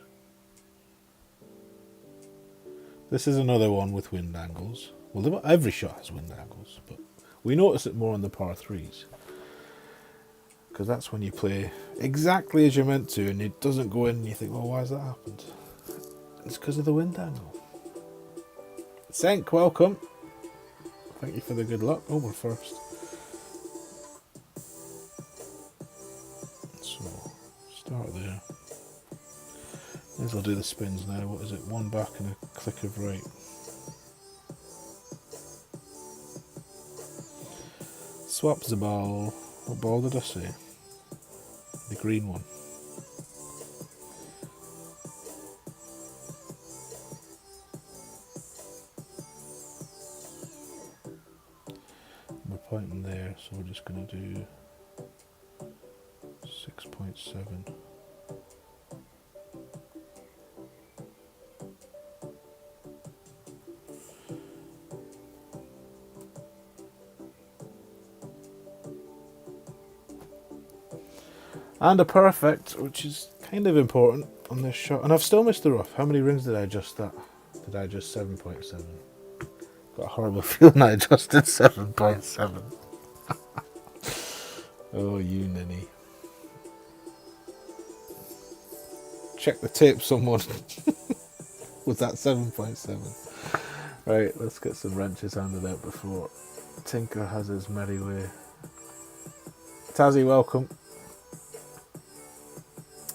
This is another one with wind angles. Well, every shot has wind angles, but we notice it more on the par 3s. Because that's when you play exactly as you're meant to and it doesn't go in and you think, well, why has that happened? It's because of the wind angle. Senk, welcome. Thank you for the good luck. Oh, we're first. So, start there. May as well do the spins now. What is it? One back and a click of right. Swaps the ball. What ball did I say? The green one. We're pointing there, so we're just going to do 6.7. And a perfect, which is kind of important on this shot. And I've still missed the rough. How many rings did I adjust that? Did I adjust 7.7? Got a horrible feeling I adjusted 7.7. Oh, you ninny. Check the tape, someone. Was that 7.7? Right, let's get some wrenches handed out before Tinker has his merry way. Tazzy, welcome.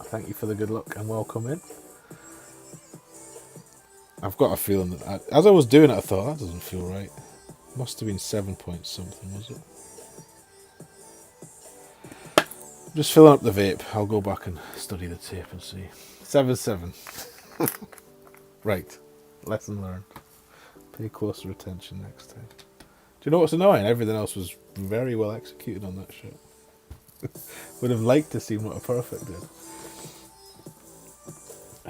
Thank you for the good luck and welcome in. I've got a feeling that as I was doing it, I thought that doesn't feel right. Must have been 7 point something, was it? Just filling up the vape. I'll go back and study the tape and see. 7.7. Right. Lesson learned. Pay closer attention next time. Do you know what's annoying? Everything else was very well executed on that shot. Would have liked to see what a perfect did.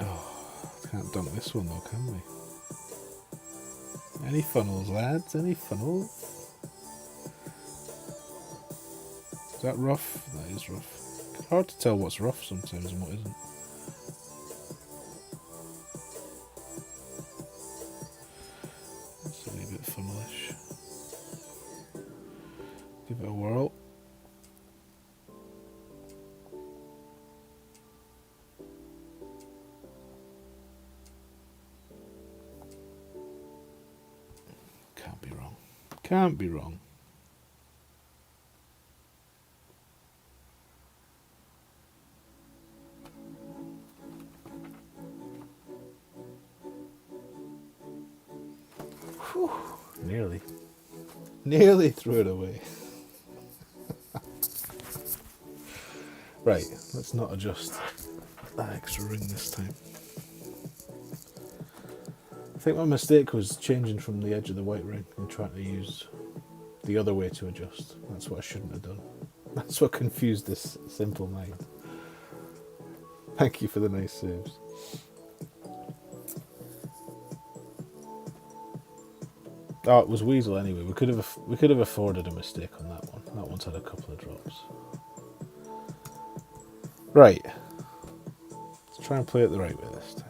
Oh, can't dunk this one though, can we? Any funnels, lads? Any funnels? Is that rough? That is rough. It's hard to tell what's rough sometimes and what isn't. It's a wee bit funnelish. Give it a whirl. Can't be wrong. Can't be wrong. Whew, nearly threw it away. Right, let's not adjust that extra ring this time. I think my mistake was changing from the edge of the white ring and trying to use the other way to adjust. That's what I shouldn't have done. That's what confused this simple mind. Thank you for the nice saves. Oh, it was Weasel anyway. We could have afforded a mistake on that one. That one's had a couple of drops. Right. Let's try and play it the right way this time.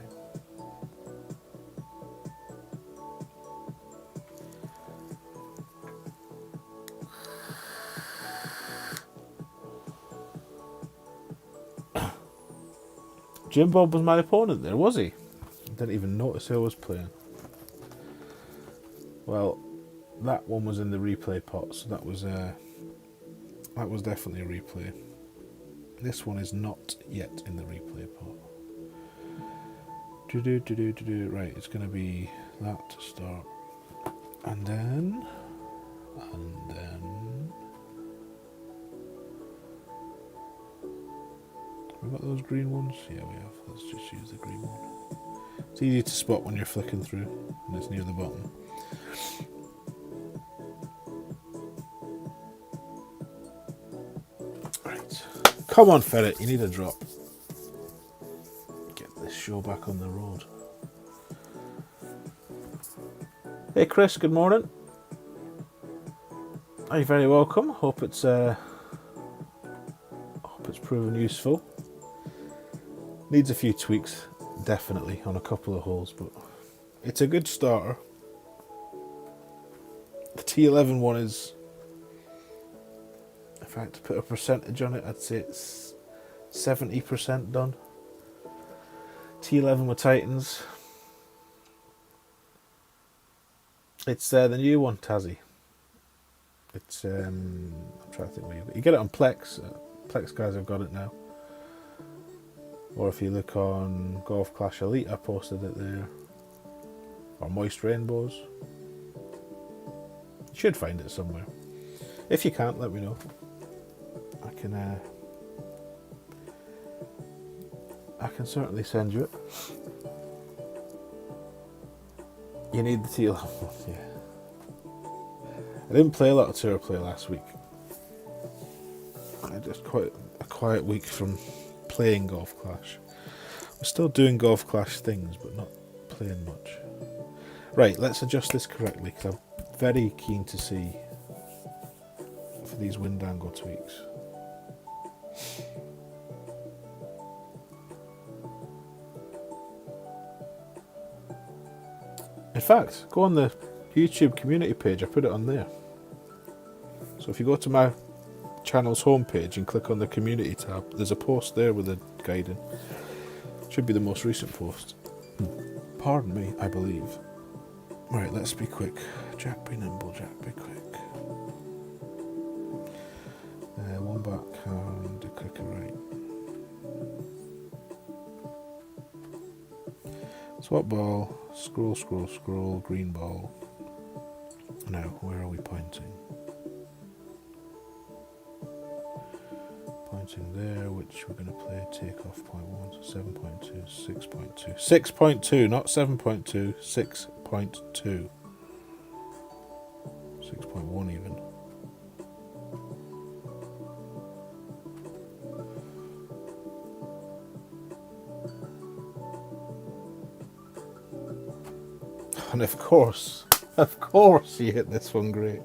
Jim Bob was my opponent there, was he? Didn't even notice who I was playing. Well, that one was in the replay pot, so that was definitely a replay. This one is not yet in the replay pot. Right, it's going to be that to start. And then... Have we got those green ones? Yeah, we have. Let's just use the green one. It's easy to spot when you're flicking through and it's near the bottom. Right. Come on, Ferret, you need a drop. Get this show back on the road. Hey Chris, good morning. You're very welcome. Hope it's proven useful. Needs a few tweaks, definitely, on a couple of holes, but it's a good starter. The T11 one is, if I had to put a percentage on it, I'd say it's 70% done. T11 with Titans. It's the new one, Tazzy. It's I'm trying to think where you get it on Plex. Plex guys have got it now. Or if you look on Golf Clash Elite, I posted it there. Or Moist Rainbows. You should find it somewhere. If you can't, let me know. I can certainly send you it. You need the T11 one, yeah. I didn't play a lot of tour play last week. I just quite a quiet week from playing Golf Clash. We're still doing Golf Clash things, but not playing much. Right, let's adjust this correctly, because I'm very keen to see for these wind angle tweaks. In fact, go on the YouTube community page, I put it on there. So if you go to my channel's homepage and click on the community tab, there's a post there with a guiding. Should be the most recent post. Pardon me, I believe. Right, let's be quick. Jack be nimble, Jack be quick. One backhand, a clicker right. Swap ball, scroll, scroll, scroll, green ball. Now, where are we pointing? Pointing there, which we're going to play takeoff point 1, so 7.2, 6.2. 6.2, not 7.2, 6.2. 6.1 even. And of course you hit this one great.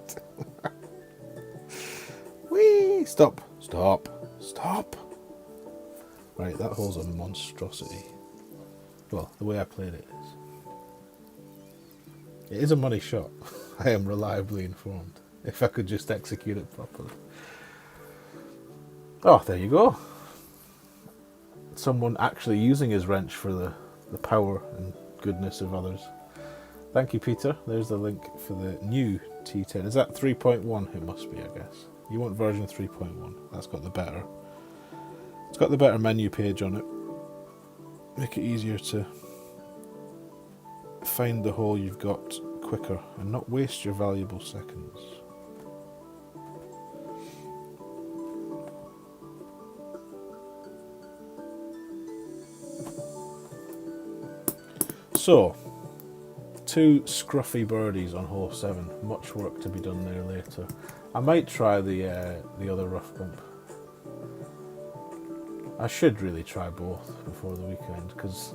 Whee! Stop. Right, that hole's a monstrosity. Well, the way I played it is. It is a money shot. I am reliably informed. If I could just execute it properly. Oh, there you go. Someone actually using his wrench for the power and goodness of others. Thank you, Peter. There's the link for the new T10. Is that 3.1? It must be, I guess. You want version 3.1. That's got the better. It's got the better menu page on it. Make it easier to find the hole you've got quicker and not waste your valuable seconds. So, 2 scruffy birdies on hole 7. Much work to be done there later. I might try the other rough bump. I should really try both before the weekend, because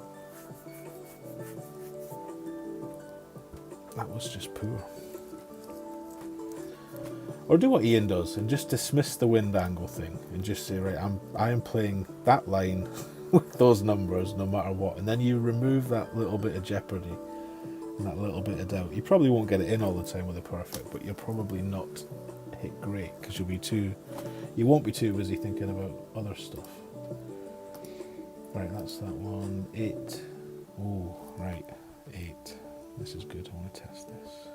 that was just poor. Or do what Ian does and just dismiss the wind angle thing and just say, right, I am playing that line with those numbers no matter what, and then you remove that little bit of jeopardy and that little bit of doubt. You probably won't get it in all the time with a perfect, but you'll probably not hit great because you won't be too busy thinking about other stuff. Right, that's that one. 8, Oh, right. 8. This is good. I want to test this.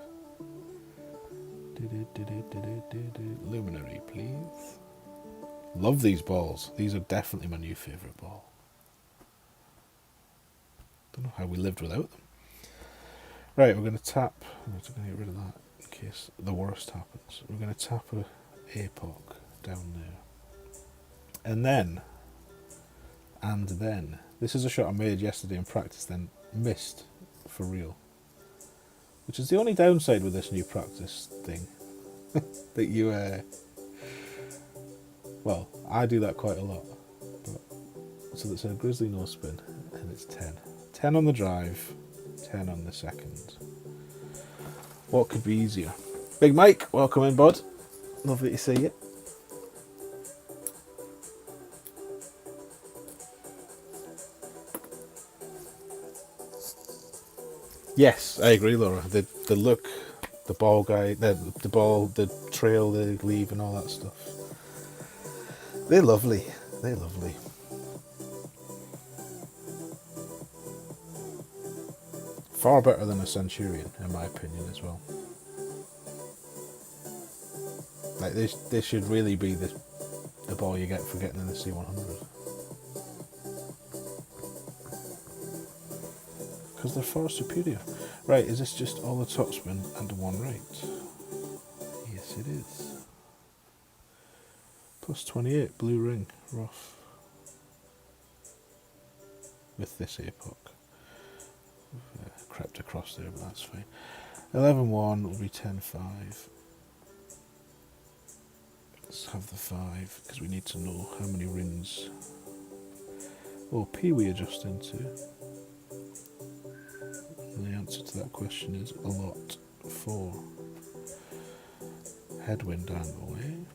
Luminary, please. Love these balls. These are definitely my new favourite ball. Don't know how we lived without them. Right, we're going to tap. I'm going to get rid of that in case the worst happens. We're going to tap a APOC down there. And then, this is a shot I made yesterday in practice, then missed for real. Which is the only downside with this new practice thing. That you, well, I do that quite a lot. But, so it's a grizzly no spin, and it's 10. 10 on the drive, 10 on the second. What could be easier? Big Mike, welcome in, bud. Lovely to see you. Yes, I agree, Laura. The look, the ball guy, the ball, the trail they leave and all that stuff. They're lovely. They're lovely. Far better than a Centurion, in my opinion, as well. Like this should really be the ball you get for getting in the C100. Because they're far superior. Right, is this just all the topspin and one right? Yes, it is. Plus 28, blue ring, rough. With this APOC. Crept across there, but that's fine. 11-1 will be 10-5. Let's have the 5, because we need to know how many rings. Oh, P we adjust into. And the answer to that question is a lot. 4. Headwind and away.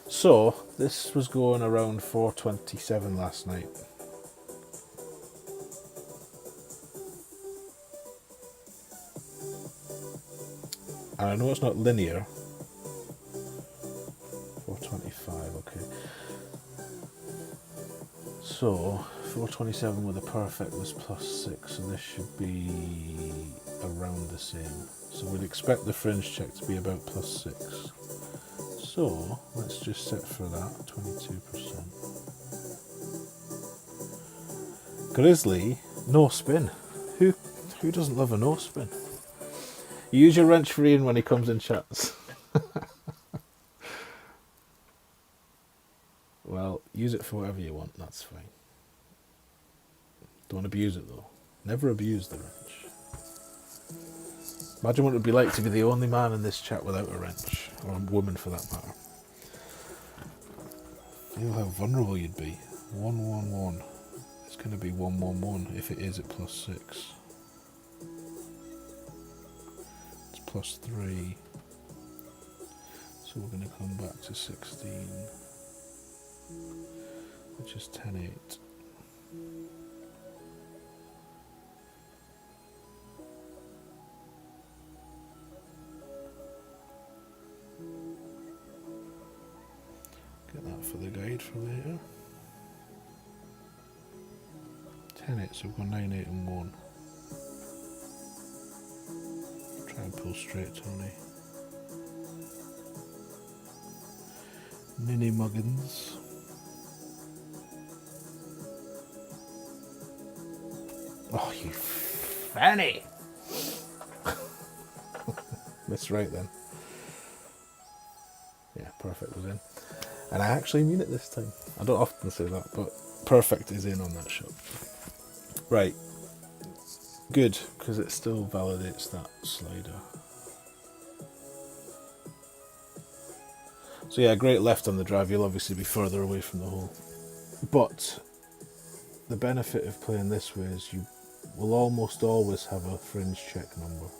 So, this was going around 427 last night. And I know it's not linear. 425, okay. So, 427 with a perfect was plus 6, so this should be around the same. So we'd expect the fringe check to be about plus 6. So, let's just set for that, 22%. Grizzly, no spin. Who doesn't love a no spin? You use your wrench for Ian when he comes in chats. Well, use it for whatever you want, that's fine. Don't abuse it though. Never abuse the wrench. Imagine what it would be like to be the only man in this chat without a wrench. Or a woman for that matter. Feel how vulnerable you'd be. 111. It's going to be 111 if it is at plus 6. It's plus 3. So we're going to come back to 16. Which is 10-8. Get that for the guide for later. 10-8, so we've got 9-8 and 1. Try and pull straight, Tony. Ninny Muggins. Oh, you fanny! That's right then. Yeah, perfect was in. And I actually mean it this time. I don't often say that, but perfect is in on that shot. Right. Good, because it still validates that slider. So yeah, great left on the drive. You'll obviously be further away from the hole. But the benefit of playing this way is you will almost always have a fringe check number.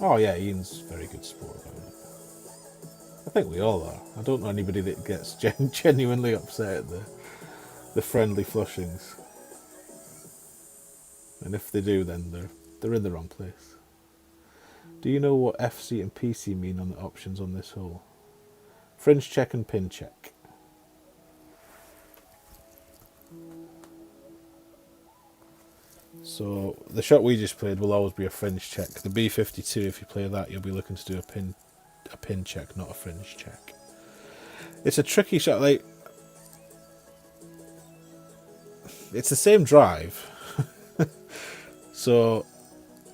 Oh yeah, Ian's a very good sport about it. I think we all are. I don't know anybody that gets genuinely upset at the friendly flushings. And if they do, then they're in the wrong place. Do you know what FC and PC mean on the options on this hole? Fringe check and pin check. So the shot we just played will always be a fringe check. The B52, if you play that, you'll be looking to do a pin check, not a fringe check. It's a tricky shot. Like, it's the same drive. So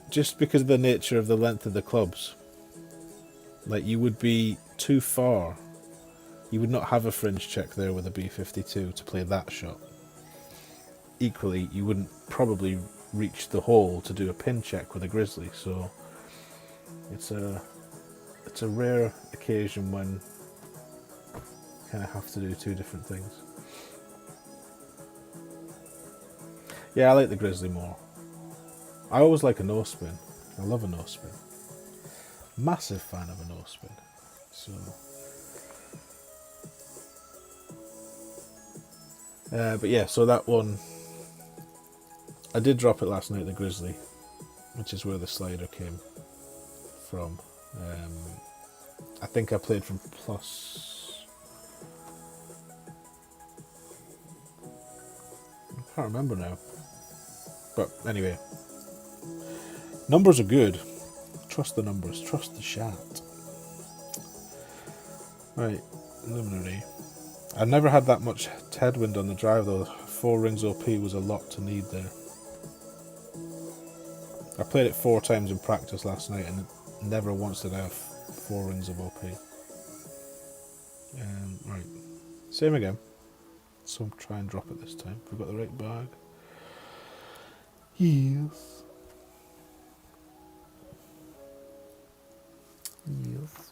just because of the nature of the length of the clubs, like, you would be too far. You would not have a fringe check there with a B52 to play that shot. Equally, you wouldn't probably reach the hole to do a pin check with a grizzly. So it's a rare occasion when you kind of have to do two different things. Yeah, I like the grizzly more. I always like a no spin. I love a no spin. Massive fan of a no spin. So, but yeah, so that one, I did drop it last night, the grizzly, which is where the slider came from. I think I played from plus. I can't remember now. But anyway, numbers are good. Trust the numbers. Trust the shat. Right, Luminary. I've never had that much headwind on the drive though. 4 rings OP was a lot to need there. I played it 4 times in practice last night and never once did I have 4 rings of OP. Right, same again. So I'll try and drop it this time. We've got the right bag. Yes. Yes.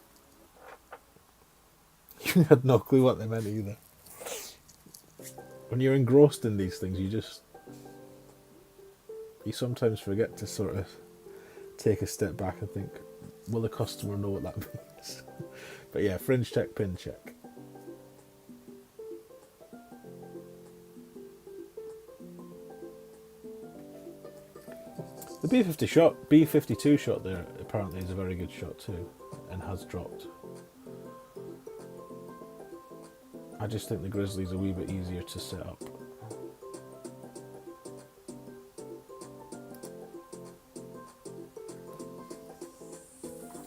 You had no clue what they meant either. When you're engrossed in these things, you sometimes forget to sort of take a step back and think, will the customer know what that means? But yeah, fringe check, pin check. The B52 shot there apparently is a very good shot too, and has dropped. I just think the grizzly's a wee bit easier to set up.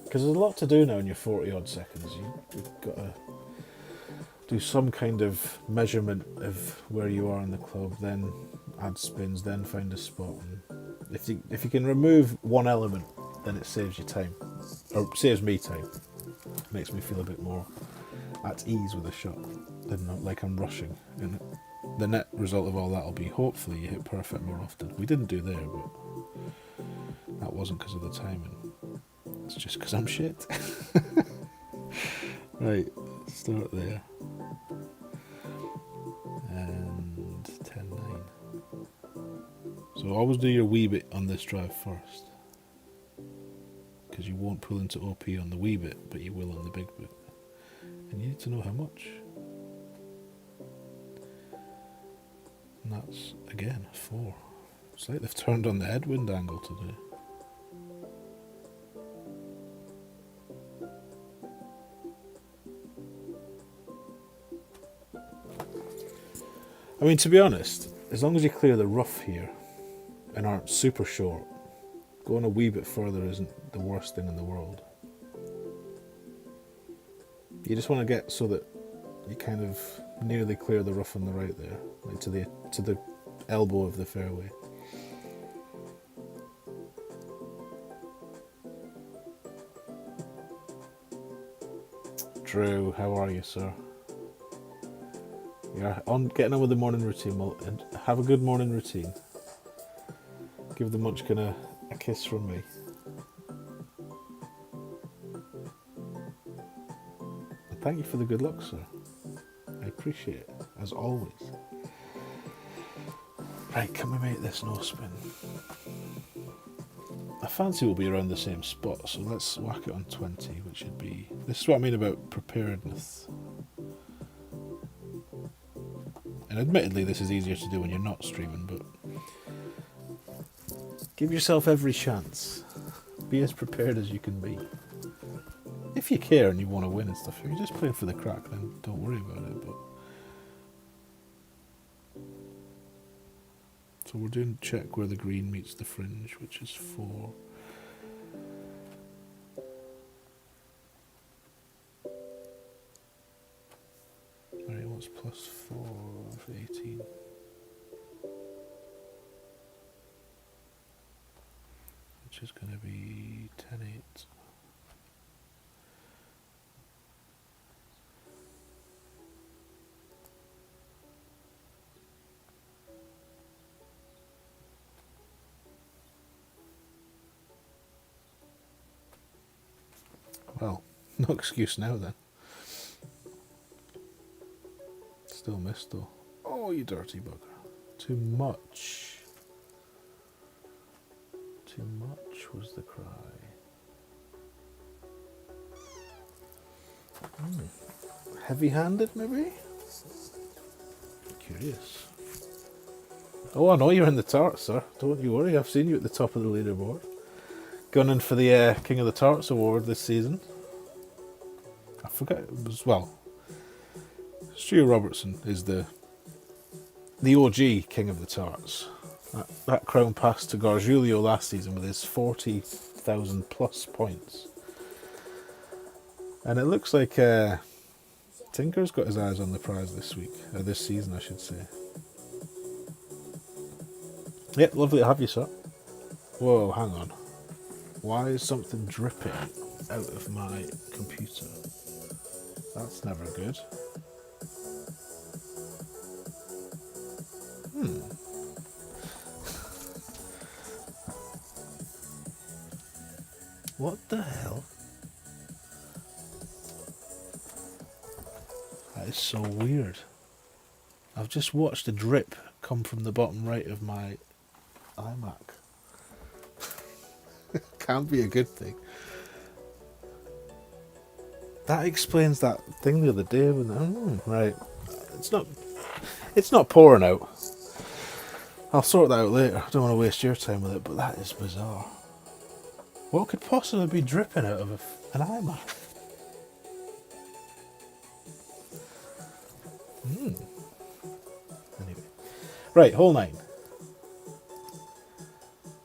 Because there's a lot to do now in your 40 odd seconds. You've got to do some kind of measurement of where you are in the club, then add spins, then find a spot. And if you can remove one element, then it saves you time, or saves me time. It makes me feel a bit more at ease with a shot, than not like I'm rushing. And the net result of all that will be hopefully you hit perfect more often. We didn't do there, but that wasn't because of the timing. It's just because I'm shit. Right, start there. And 10-9. So always do your wee bit on this drive first. Because you won't pull into OP on the wee bit, but you will on the big bit. And you need to know how much. And that's, again, 4. It's like they've turned on the headwind angle today. I mean, to be honest, as long as you clear the rough here and aren't super short, going a wee bit further isn't the worst thing in the world. You just want to get so that you kind of nearly clear the rough on the right there, like to the elbow of the fairway. Drew, how are you, sir? You're getting on with the morning routine. Well, and have a good morning routine. Give the munchkin a kiss from me. And thank you for the good luck, sir. I appreciate it, as always. Right, can we make this no spin? I fancy we'll be around the same spot, so let's whack it on 20, which should be... This is what I mean about preparedness. And admittedly, this is easier to do when you're not streaming, but give yourself every chance. Be as prepared as you can be. If you care and you want to win and stuff, if you're just playing for the crack, then don't worry about it. But so we're doing check where the green meets the fringe, which is 4. Alright, what's plus 4 of 18? Which is going to be 10-8. Well, no excuse now then. Still missed though. Oh, you dirty bugger. Too much. Too much was the cry. Heavy-handed, maybe? Curious. Oh, I know you're in the tarts, sir. Don't you worry, I've seen you at the top of the leaderboard. Gunning for the King of the Tarts award this season. I forget it was, well, Stu Robertson is the OG King of the Tarts. That crown passed to Gargiulio last season with his 40,000 plus points. And it looks like Tinker's got his eyes on the prize this week, or this season I should say. Yep, lovely to have you, sir. Whoa, hang on. Why is something dripping out of my computer? That's never good. What the hell? That is so weird. I've just watched a drip come from the bottom right of my iMac. Can't be a good thing. That explains that thing the other day. Right, it's not pouring out. I'll sort that out later. I don't want to waste your time with it, but that is bizarre. What could possibly be dripping out of an iMac? Anyway. Right, hole 9.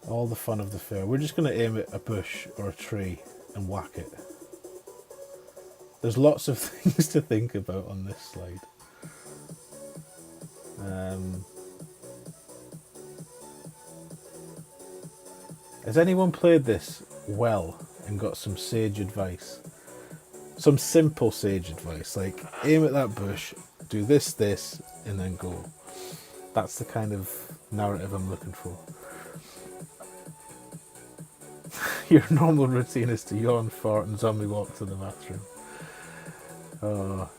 All the fun of the fair. We're just going to aim at a bush or a tree and whack it. There's lots of things to think about on this slide. Has anyone played this well and got some sage advice? Some simple sage advice, like aim at that bush, do this, and then go. That's the kind of narrative I'm looking for. Your normal routine is to yawn, fart, and zombie walk to the bathroom. Oh,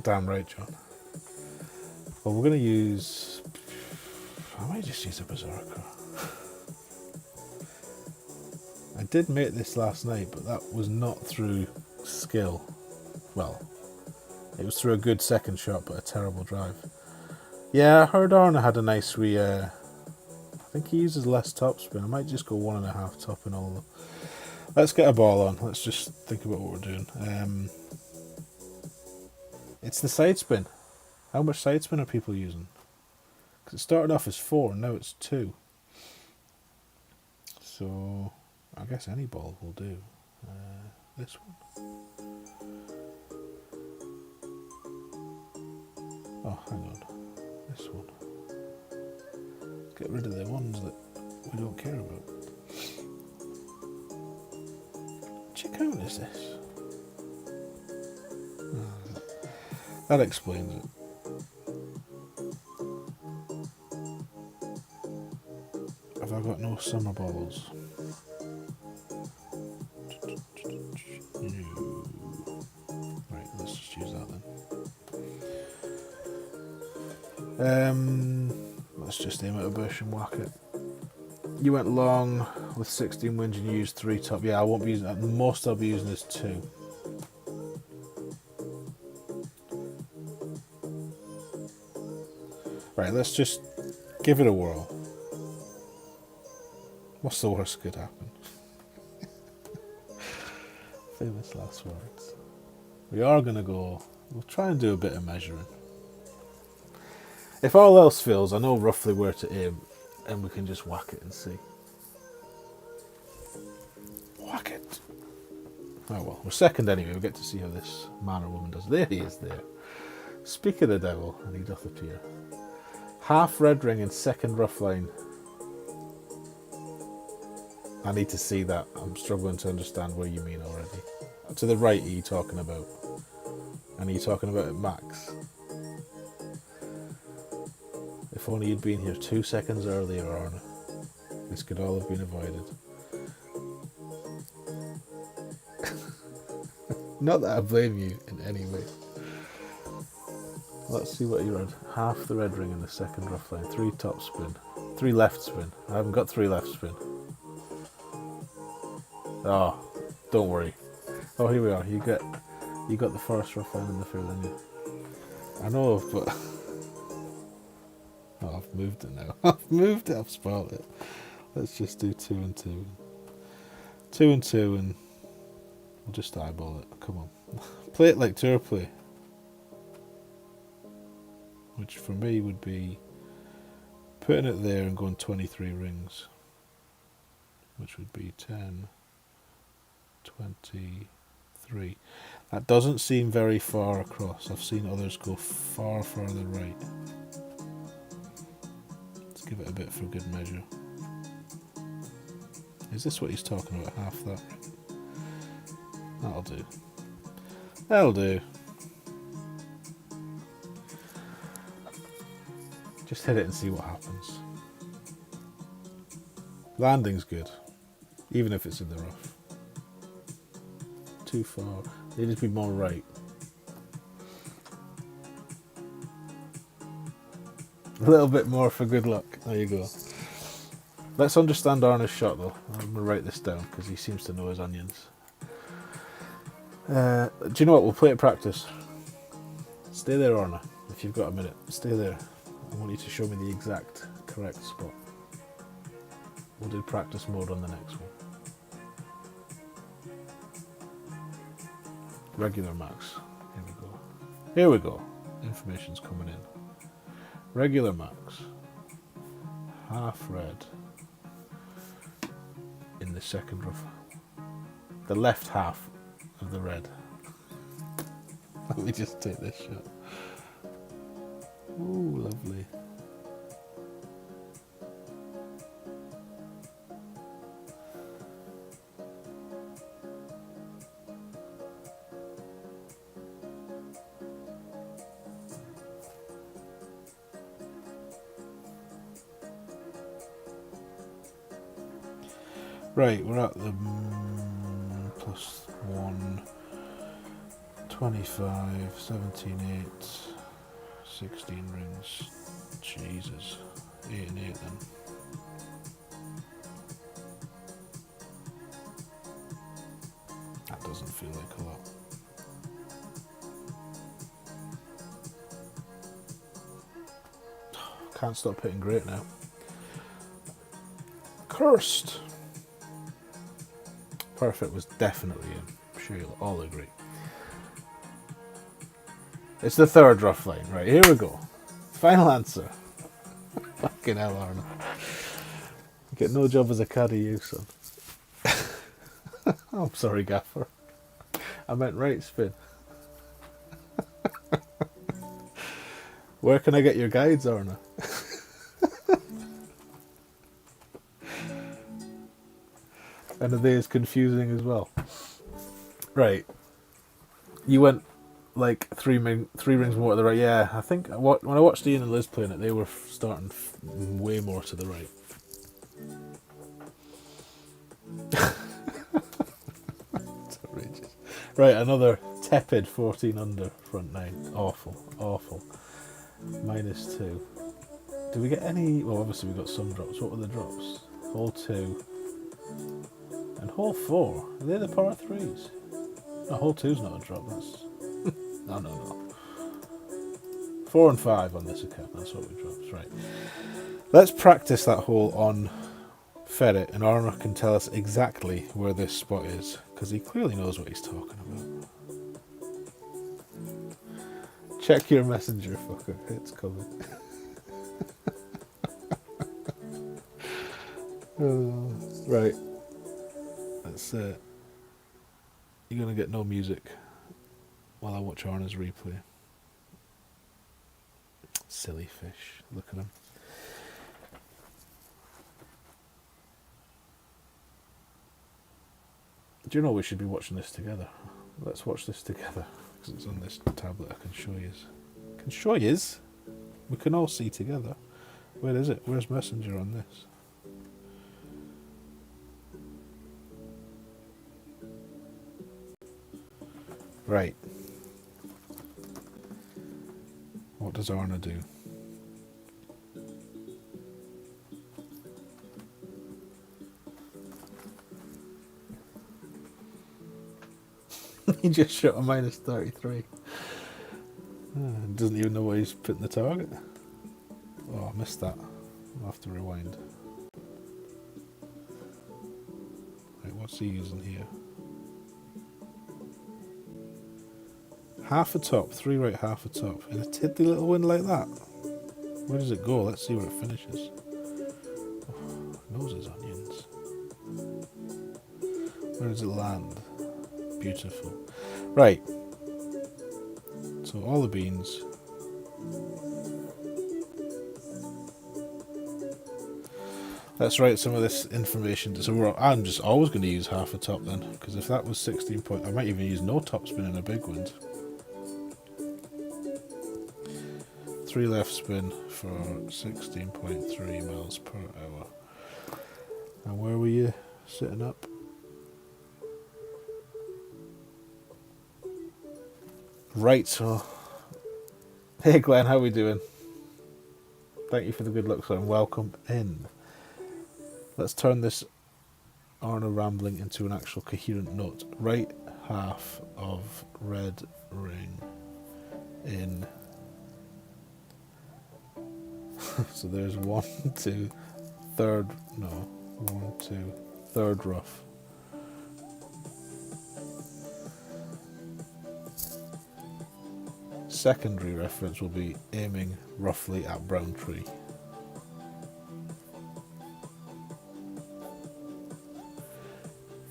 damn right, John. Well, we're going to use... I might just use a Berserker. I did make this last night, but that was not through skill. Well, it was through a good second shot, but a terrible drive. Yeah, I heard Arna had a nice wee... I think he uses less topspin. I might just go 1.5 top in all. Let's get a ball on. Let's just think about what we're doing. It's the side spin. How much side spin are people using? Because it started off as 4 and now it's 2. So I guess any ball will do. This one. Oh, hang on. This one. Get rid of the ones that we don't care about. Which account is this? That explains it. Have I got no summer balls? No. Right, let's just use that then. Let's just aim at a bush and whack it. You went long with 16 wins and you used 3 top. Yeah, I won't be using that. The most I'll be using is 2. Right, let's just give it a whirl. What's the worst could happen? Famous last words. We are going to go... We'll try and do a bit of measuring. If all else fails, I know roughly where to aim, and we can just whack it and see. Whack it! Oh well, we're second anyway. We get to see how this man or woman does. There he is there. Speak of the devil, and he doth appear. Half red ring in second rough line. I need to see that. I'm struggling to understand what you mean already. To the right, are you talking about? And are you talking about it max? If only you'd been here 2 seconds earlier, Arna. This could all have been avoided. Not that I blame you in any way. Let's see what you had. Half the red ring in the second rough line. 3 top spin. 3 left spin. I haven't got 3 left spin. Oh, don't worry. Oh, here we are. You got the first rough line in the field, didn't you? I know, but oh, I've moved it now. I've moved it. I've spoiled it. Let's just do 2 and 2. 2 and 2, and we'll just eyeball it. Come on, play it like tour play, which for me would be putting it there and going 23 rings, which would be 10, 23. That doesn't seem very far across. I've seen others go far further right. Let's give it a bit for good measure. Is this what he's talking about? Half that ring? That'll do. That'll do. Just hit it and see what happens. Landing's good, even if it's in the rough. Too far. Need to be more right. A little bit more for good luck. There you go. Let's understand Arna's shot though. I'm going to write this down because he seems to know his onions. Do you know what? We'll play it practice. Stay there, Arna, if you've got a minute. Stay there. I want you to show me the exact correct spot. We'll do practice mode on the next one. Regular max. Here we go. Here we go. Information's coming in. Regular max. Half red in the second rough. The left half of the red. Let me just take this shot. Ooh, lovely. Right, we're at the +1, 25, 17, 8, 16 rings. Jesus, 8 and 8 then. That doesn't feel like a lot. Can't stop hitting great now. Cursed. Perfect was definitely in. I'm sure you'll all agree. It's the third rough line. Right, here we go. Final answer. Fucking hell, Arna. You get no job as a caddy, you son. I'm sorry, Gaffer. I meant right spin. Where can I get your guides, Arna? And are they as confusing as well? Right. You went like three rings more to the right. Yeah, I think when I watched Ian and Liz playing it, they were starting way more to the right. It's outrageous. Right, another tepid 14 under front 9. Awful, awful. -2. Did we get any? Well, obviously we got some drops. What were the drops? Hole 2. And hole 4, are they the par 3s? No, hole 2's not a drop, that's... no. 4 and 5 on this account. That's what we dropped. Right. Let's practice that hole on Ferret, and Arnour can tell us exactly where this spot is, because he clearly knows what he's talking about. Check your messenger, fucker. It's coming. Right. That's it. You're going to get no music while I watch Arnour's replay. Silly fish. Look at him. Do you know we should be watching this together? Let's watch this together, because it's on this tablet. I can show yous. Can show yous? We can all see together. Where is it? Where's Messenger on this? Right. What does Arnour do? He just shot a minus 33. Doesn't even know where he's putting the target. Oh, I missed that. I'll have to rewind. Right, what's he using here? Half a top, 3 right, half a top. In a tiddly little wind like that. Where does it go? Let's see where it finishes. Oh, noses, onions. Where does it land? Beautiful. Right. So all the beans. Let's write some of this information. So I'm just always going to use half a top then, because if that was 16 point, I might even use no top spin in a big wind. 3 left spin for 16.3 miles per hour. And where were you sitting up? Right, so hey Glenn, how are we doing? Thank you for the good luck, sir, and welcome in. Let's turn this Arnour rambling into an actual coherent note. Right half of red ring in. So there's 1, 2, third, no, 1, 2, third rough. Secondary reference will be aiming roughly at brown tree.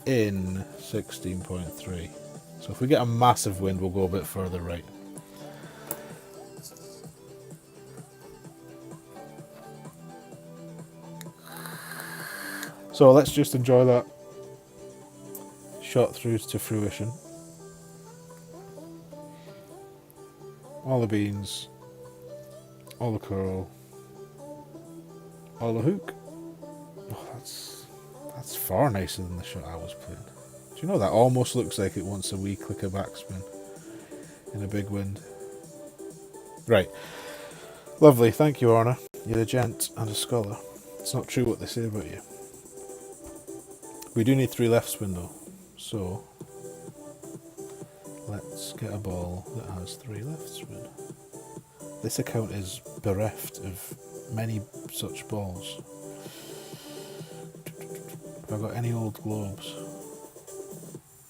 In 16.3. So if we get a massive wind, we'll go a bit further right. So let's just enjoy that shot through to fruition. All the beans, all the curl, all the hook. Oh, that's far nicer than the shot I was playing. Do you know that almost looks like it wants a wee clicker backspin in a big wind? Right. Lovely, thank you, Arnour. You're a gent and a scholar. It's not true what they say about you. We do need 3 left spin though, so let's get a ball that has 3 left spin. This account is bereft of many such balls. Have I got any old globes?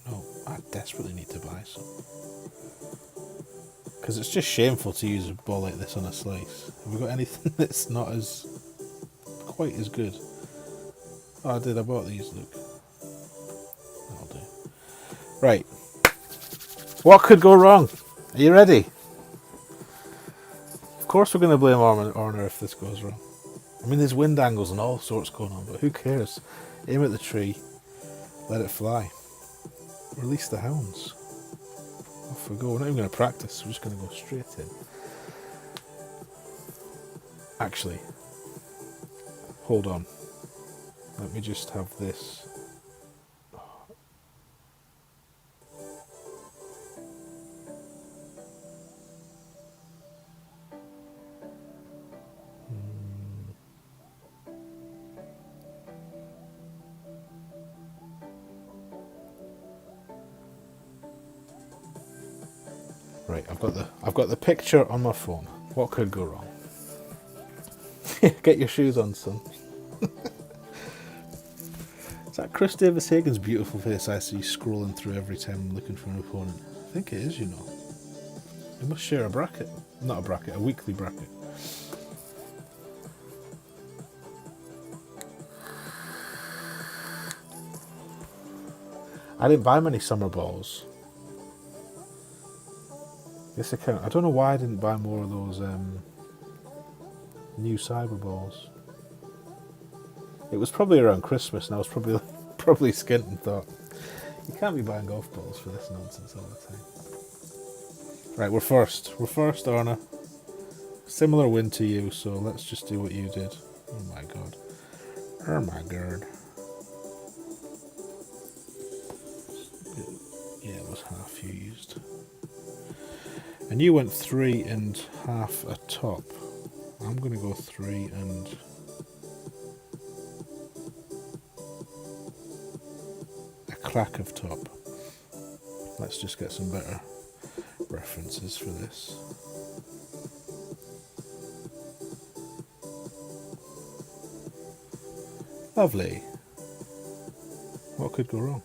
No, I desperately need to buy some. Because it's just shameful to use a ball like this on a slice. Have we got anything that's not as quite as good? Oh, I did. I bought these, look. That'll do. Right. What could go wrong? Are you ready? Of course we're going to blame Arnour if this goes wrong. I mean, there's wind angles and all sorts going on, but who cares? Aim at the tree, let it fly. Release the hounds. Off we go. We're not even going to practice, we're just going to go straight in. Actually, hold on. Let me just have this. Right, I've got the picture on my phone. What could go wrong? Get your shoes on, son. Is that Chris Davis Hagen's beautiful face I see scrolling through every time I'm looking for an opponent? I think it is, you know. We must share a bracket. Not a bracket, a weekly bracket. I didn't buy many summer balls. This account, I don't know why I didn't buy more of those new cyber balls. It was probably around Christmas and I was probably skint and thought, you can't be buying golf balls for this nonsense all the time. Right, we're first. We're first, Arna. Similar win to you, so let's just do what you did. Oh my god. Oh my god. Yeah, it was half you used. And you went 3 and half a top. I'm going to go 3 and... a crack of top. Let's just get some better references for this. Lovely. What could go wrong?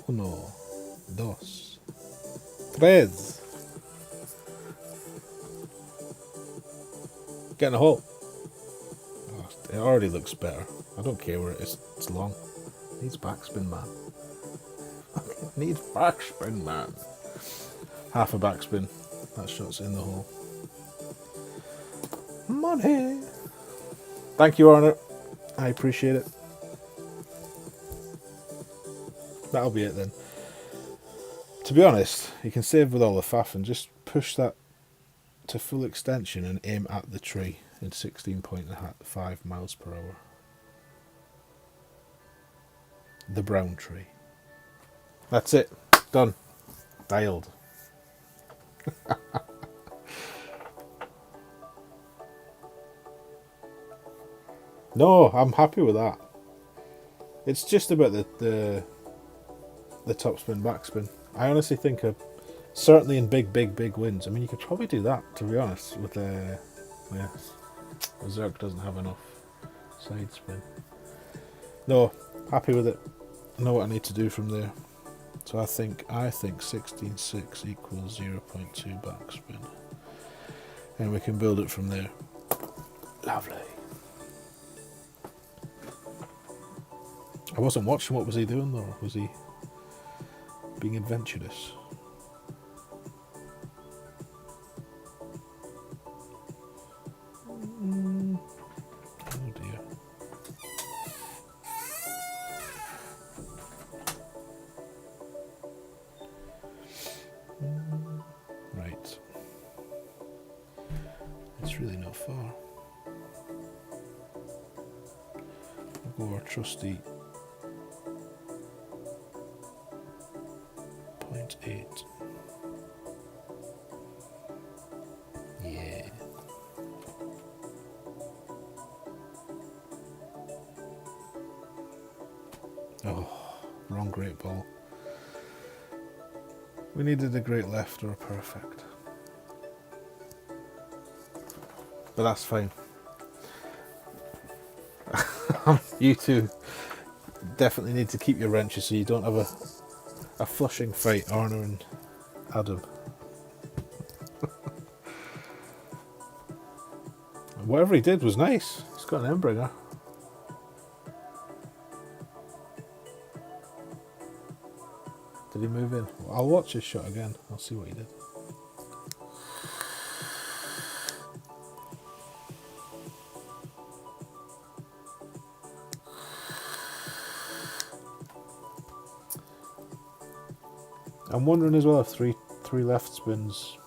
Uno, dos, tres. Get in a hole. Oh, it already looks better. I don't care where it is. It's long. Needs backspin, man. Needs backspin, man. Half a backspin. That shot's in the hole. Money. Thank you, Arnold. I appreciate it. That'll be it then. To be honest, you can save with all the faff and just push that to full extension and aim at the tree in 16.5 miles per hour. The brown tree. That's it. Done. Dialed. No, I'm happy with that. It's just about the topspin, backspin. I honestly think certainly in big wins. I mean, you could probably do that, to be honest, with Zerk doesn't have enough side spin. No, happy with it. I know what I need to do from there. So I think 16.6 equals 0.2 backspin. And we can build it from there. Lovely. I wasn't watching. What was he doing though? Was he being adventurous? Oh dear. Right. It's really not far. We'll go our trusty 0.8. Yeah. Oh, wrong great ball. We needed a great left or a perfect. But that's fine. You two definitely need to keep your wrenches so you don't have a flushing fight, Arna and Adam. Whatever he did was nice. He's got an Embringer. Did he move in? I'll watch his shot again. I'll see what he did. I'm wondering as well if three left spins,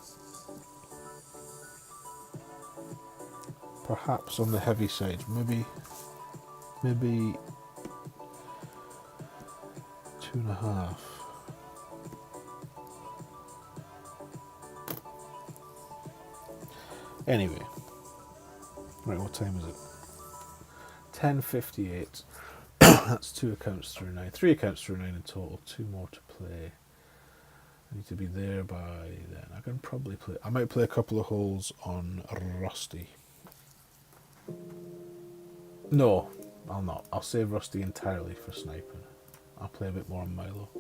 perhaps on the heavy side, maybe 2.5. Anyway, right, what time is it? 10:58. That's 2 accounts through 9. 3 accounts through 9 in total. 2 more to play. I need to be there by then. I can probably play. I might play a couple of holes on Rusty. No, I'll not. I'll save Rusty entirely for sniping. I'll play a bit more on Milo.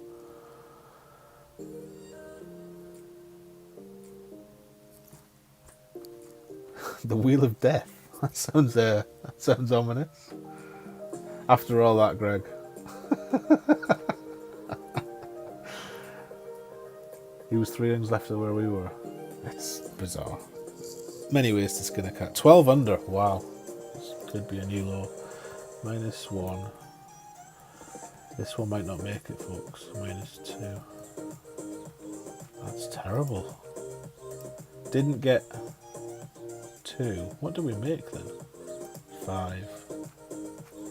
The Wheel of Death. That sounds ominous. After all that, Greg. He was 3 rings left of where we were. It's bizarre. Many ways to skin a cat. 12 under. Wow. This could be a new low. -1. This one might not make it, folks. -2. That's terrible. Didn't get 2. What do we make then? 5.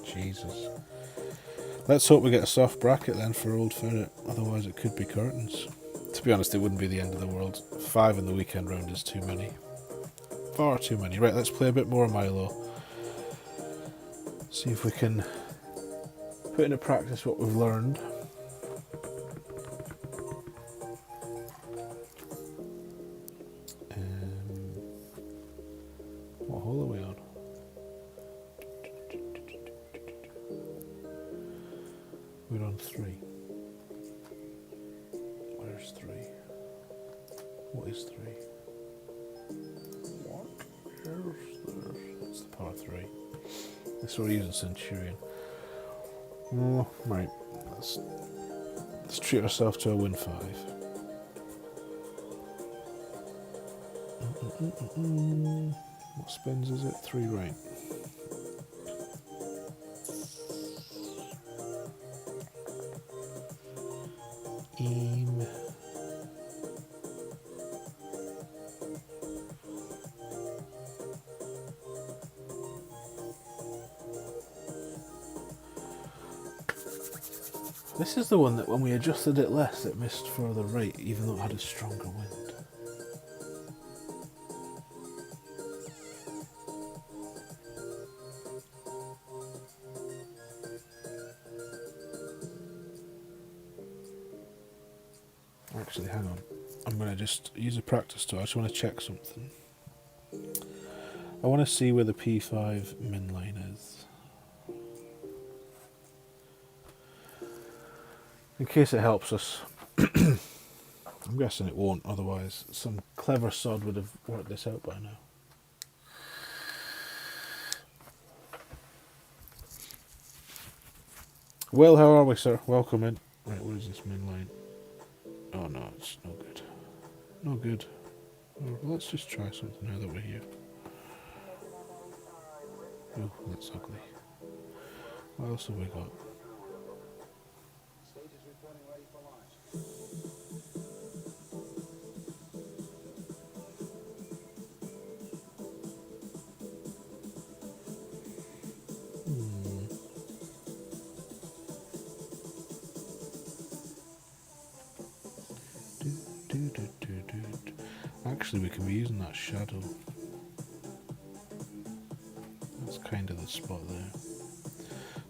Jesus. Let's hope we get a soft bracket then for Old Ferret. Otherwise it could be curtains. To be honest, it wouldn't be the end of the world. 5 in the weekend round is too many. Far too many. Right, let's play a bit more Milo. See if we can put into practice what we've learned. What hole are we on? We're on 3. Where's 3? What is 3? What is this? It's the par 3. This we're using Centurion. Oh, right. Let's treat ourselves to a win 5. What spins is it? 3 right. Aim. This is the one that when we adjusted it less, it missed further right, even though it had a stronger wind. Actually, hang on. I'm going to just use a practice tool. I just want to check something. I want to see where the P5 min line is. In case it helps us. I'm guessing it won't, otherwise some clever sod would have worked this out by now. Well, how are we, sir? Welcome in. Right, where is this min line? Oh no, it's no good. No good. Oh, let's just try something now that we're here. Oh, that's ugly. What else have we got? Actually, we can be using that shadow. That's kind of the spot there.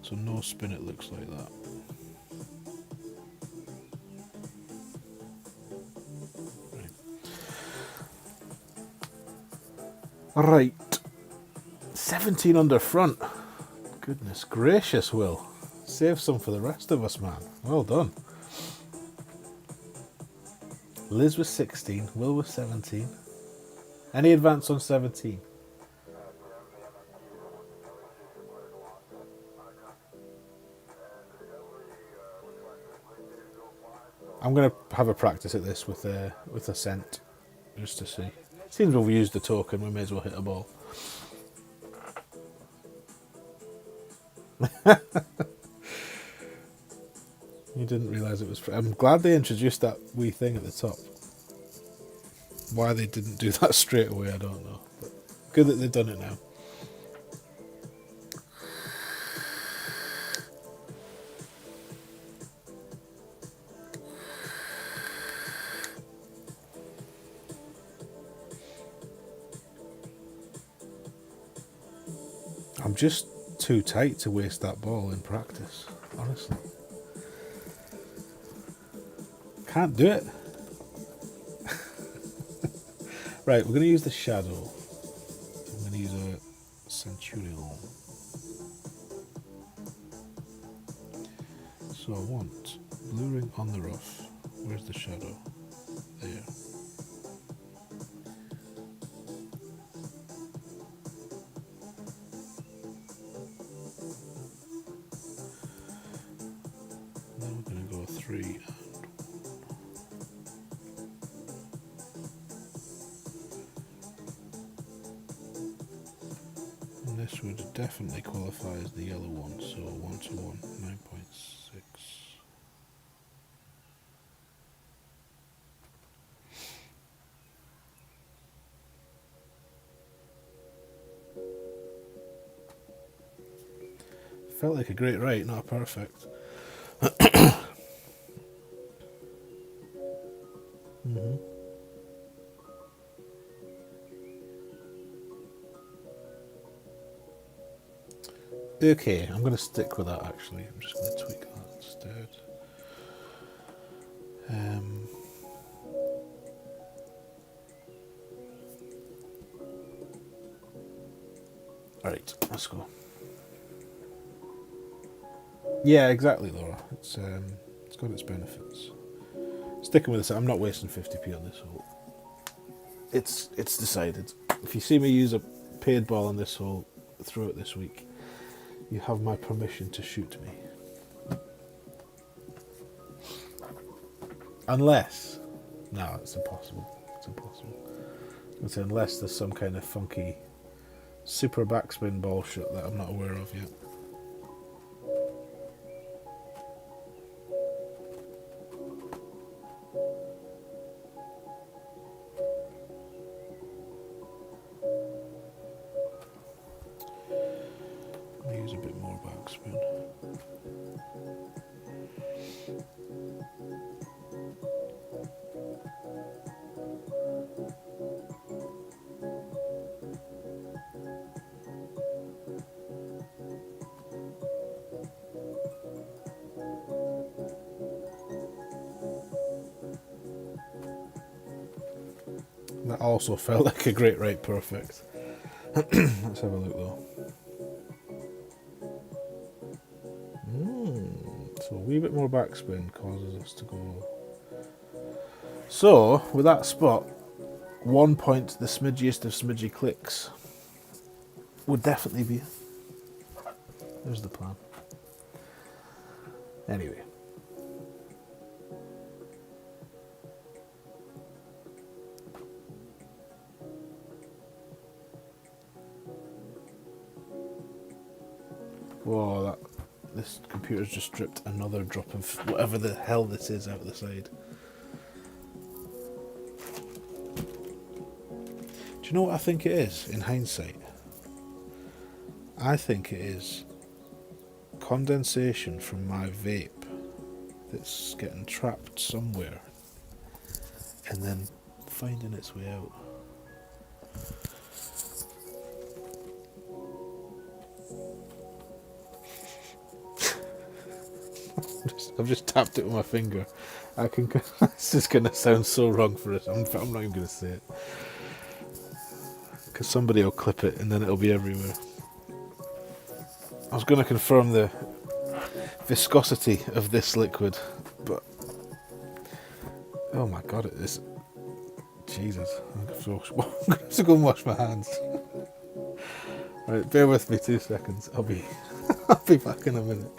So no spin, it looks like that. Right. 17 under front. Goodness gracious, Will. Save some for the rest of us, man. Well done. Liz was 16, Will was 17. Any advance on 17? I'm going to have a practice at this with a scent, just to see. Seems we've used the token, we may as well hit a ball. You didn't realise it was... I'm glad they introduced that wee thing at the top. Why they didn't do that straight away, I don't know. But good that they've done it now. I'm just too tight to waste that ball in practice, honestly. Can't do it. Right, we're going to use the shadow. I'm going to use a Centurion. So I want blue ring on the rough. Where's the shadow? There. Then we're going to go 3 and this would definitely qualify as the yellow one, so 1 to 1, 9.6. Felt like a great write, not a perfect. Mm-hmm. Okay, I'm going to stick with that actually. I'm just going to tweak that instead. Alright, let's go. Yeah, exactly, Laura. It's got its benefits. Sticking with this, I'm not wasting 50p on this hole. It's decided. If you see me use a paid ball on this hole throughout this week, you have my permission to shoot me. Unless, no, it's impossible. It's impossible. It's unless there's some kind of funky super backspin bullshit that I'm not aware of yet. Use a bit more backspin. That also felt like a great right perfect. Let's have a look though. So a wee bit more backspin causes us to go. So with that spot, 1 point, the smidgiest of smidgy clicks, would definitely be. There's the plan. Anyway. Whoa, this computer's just stripped another drop of whatever the hell this is out the side. Do you know what I think it is, in hindsight? I think it is condensation from my vape that's getting trapped somewhere and then finding its way out. I've just tapped it with my finger. I can. This is going to sound so wrong for us. I'm not even going to say it because somebody will clip it and then it'll be everywhere. I was going to confirm the viscosity of this liquid, but oh my god, it is. Jesus, I'm going to have to go and wash my hands. Right, bear with me 2 seconds. I'll be back in a minute.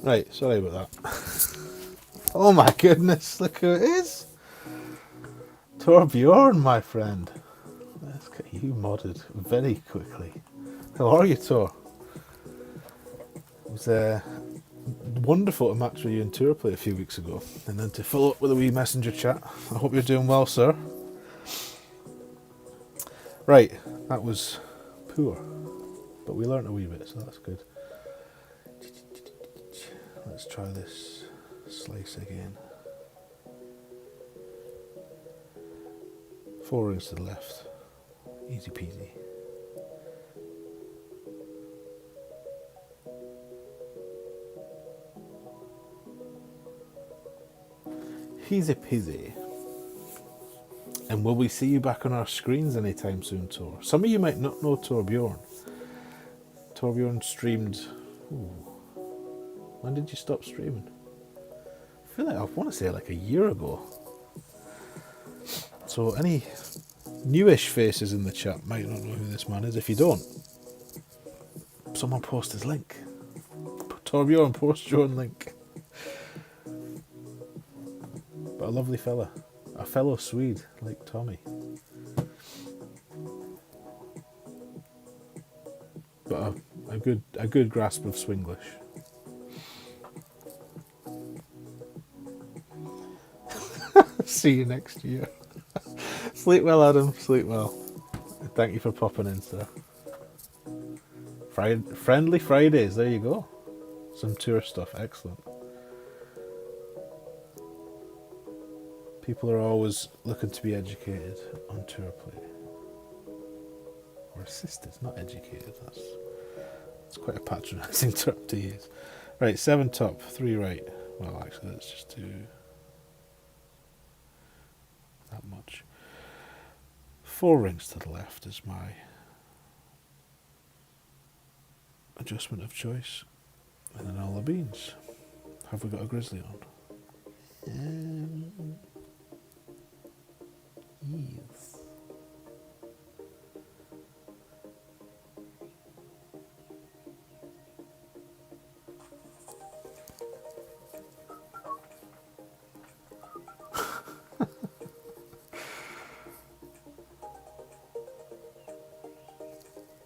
Right, sorry about that. Oh my goodness, look who it is. Torbjorn, my friend. Let's get you modded very quickly. How are you, Tor? It was wonderful to match with you in Tour Play a few weeks ago, and then to follow up with a wee messenger chat. I hope you're doing well, sir. Right, that was poor, but we learnt a wee bit, so that's good. Let's try this slice again. 4 rings to the left. Easy peasy. Easy peasy. And will we see you back on our screens anytime soon, Tor? Some of you might not know Torbjorn. Torbjorn streamed... Ooh, when did you stop streaming? I feel like I want to say like a year ago. So any newish faces in the chat might not know who this man is. If you don't, someone post his link. Torbjorn, post your own link. But a lovely fella. A fellow Swede like Tommy. But a good grasp of Swinglish. See you next year. Sleep well, Adam. Sleep well. Thank you for popping in, sir. Friendly Fridays. There you go. Some tour stuff. Excellent. People are always looking to be educated on Tour Play. Or assisted, not educated. That's quite a patronising term to use. Right, 7 top, 3 right. Well, actually, let's just do that much. 4 rings to the left is my adjustment of choice. And then all the beans. Have we got a grizzly on? Yes.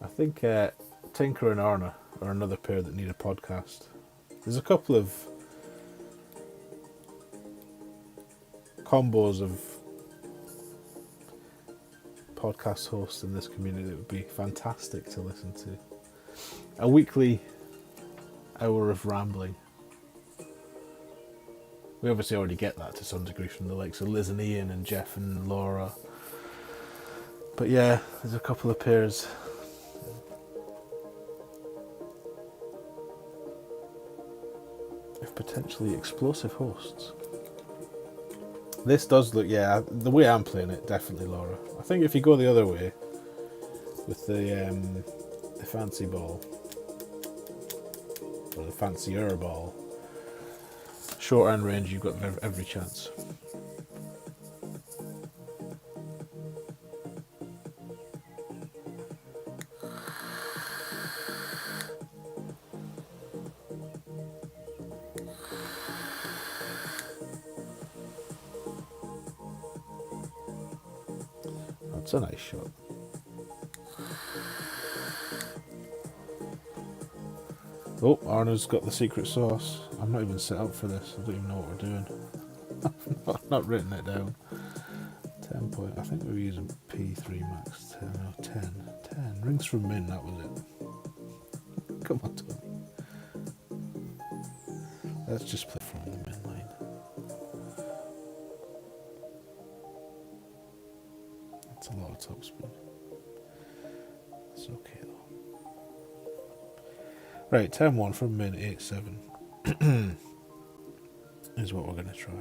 I think Tinker and Arna are another pair that need a podcast. There's a couple of combos of podcast hosts in this community that would be fantastic to listen to. A weekly hour of rambling. We obviously already get that to some degree from the likes of Liz and Ian and Jeff and Laura. But yeah, there's a couple of pairs. Of potentially explosive hosts. This does look, yeah, the way I'm playing it, definitely Laura. I think if you go the other way, with the fancy ball, or the fancier ball, short and range, you've got every chance. That's a nice shot. Oh, Arna's got the secret sauce. I'm not even set up for this. I don't even know what we're doing. I've not written it down. 10 point. I think we were using P3 max 10. No, 10. 10. Rings from Min, that was it. Come on, Tony. Let's just play from the Min line. That's a lot of topspin. It's okay though. Right, 10-1 from Min 8-7 is what we're going to try.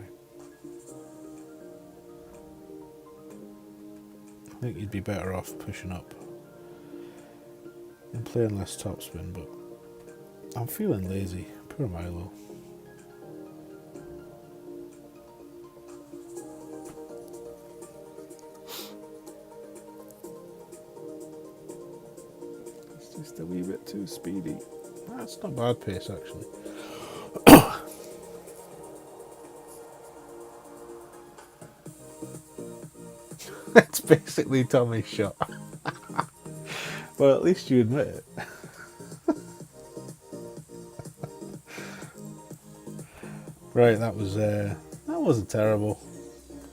I think you'd be better off pushing up and playing less topspin, but I'm feeling lazy. Poor Milo. It's just a wee bit too speedy. That's not bad pace, actually. It's basically Tommy's shot. Well, at least you admit it. Right, that wasn't terrible.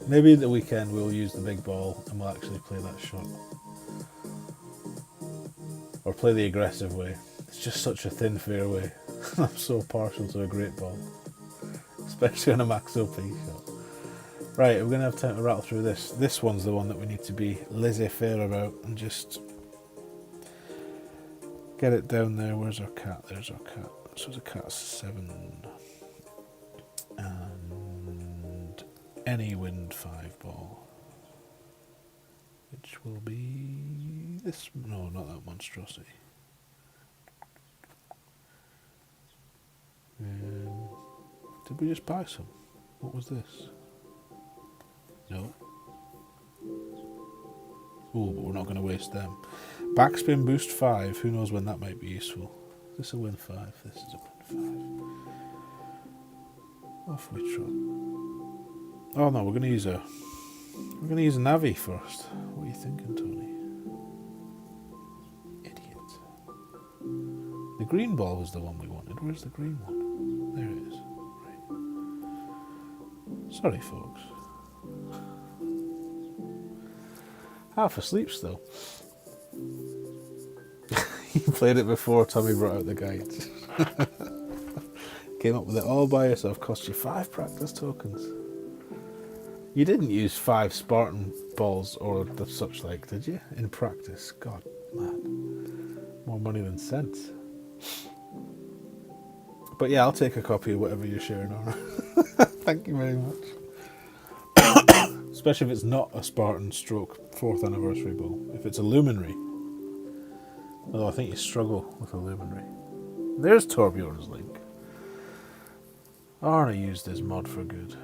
Maybe at the weekend we'll use the big ball and we'll actually play that shot. Or play the aggressive way. It's just such a thin fairway. I'm so partial to a great ball. Especially on a Max OP shot. Right, we're going to have time to rattle through this. This one's the one that we need to be laissez-faire about and just get it down there. Where's our cat? There's our cat. So the cat's 7. And any wind 5 ball. Which will be this. No, not that monstrosity. Did we just buy some? What was this? No. Oh, but we're not going to waste them. Backspin boost 5. Who knows when that might be useful. Is this a win 5? This is a win 5. Off we trot. Oh no, we're going to use a Navi first. What are you thinking, Tony? Idiot. The green ball was the one we wanted. Where's the green one? There it is. Right. Sorry, folks. Half asleep still. You played it before Tommy brought out the guides. Came up with it all by yourself. Cost you 5 practice tokens. You didn't use 5 Spartan balls or the such like, did you? In practice. God, man. More money than sense. But yeah, I'll take a copy of whatever you're sharing on. Thank you very much. Especially if it's not a Spartan stroke 4th anniversary ball. If it's a luminary. Although I think you struggle with a luminary. There's Torbjorn's link. Arna used his mod for good.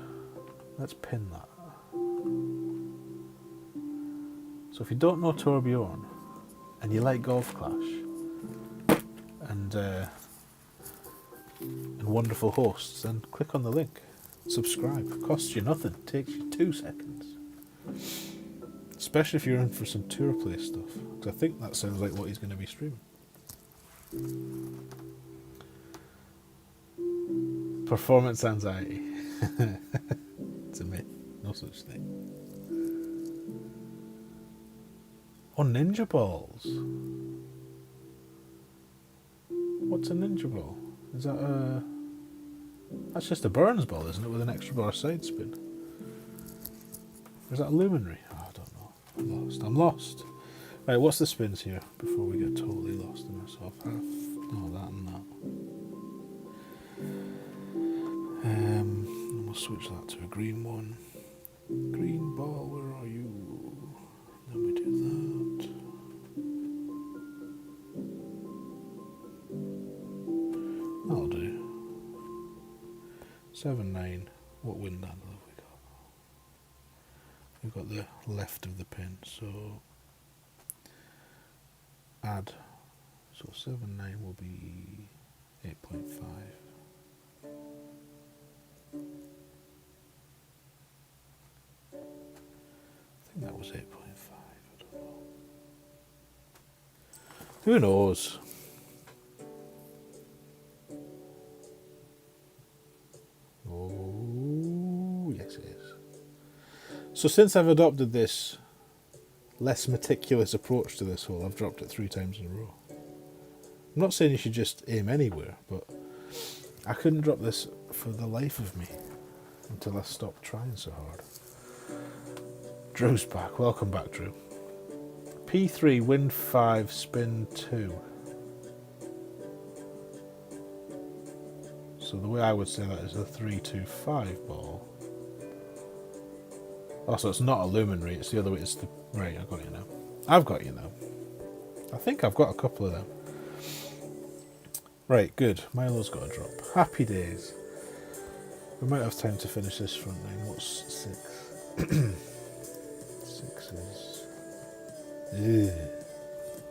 Let's pin that. So if you don't know Torbjorn and you like Golf Clash and wonderful hosts, then click on the link. Subscribe. Costs you nothing. Takes you 2 seconds. Especially if you're in for some tour play stuff. Because I think that sounds like what he's going to be streaming. Performance anxiety. It's a myth. No such thing. Oh, ninja balls. What's a ninja ball? Is that a... That's just a Burns ball, isn't it? With an extra bar side spin. Or is that a luminary? Oh, I don't know. I'm lost. Right, what's the spins here before we get totally lost in ourselves? Half. No, that and that. And we'll switch that to a green one. Green ball, where are you? Then we do that. That'll do. 7-9. What wind angle have we got? We've got the left of the pin, so add. So 7-9 will be 8.5. I think that was 8.5. I don't know. Who knows? Oh, yes it is. So since I've adopted this less meticulous approach to this hole, I've dropped it 3 times in a row. I'm not saying you should just aim anywhere, but I couldn't drop this for the life of me until I stopped trying so hard. Drew's back. Welcome back, Drew. P3, wind 5, spin 2. So the way I would say that is a 3-2-5 ball. Oh, so it's not a luminary, it's the other way. It's the... Right, I got you now. I've got you now. I think I've got a couple of them. Right, good. Milo's got a drop. Happy days. We might have time to finish this front nine. What's 6? 6 is... Ugh.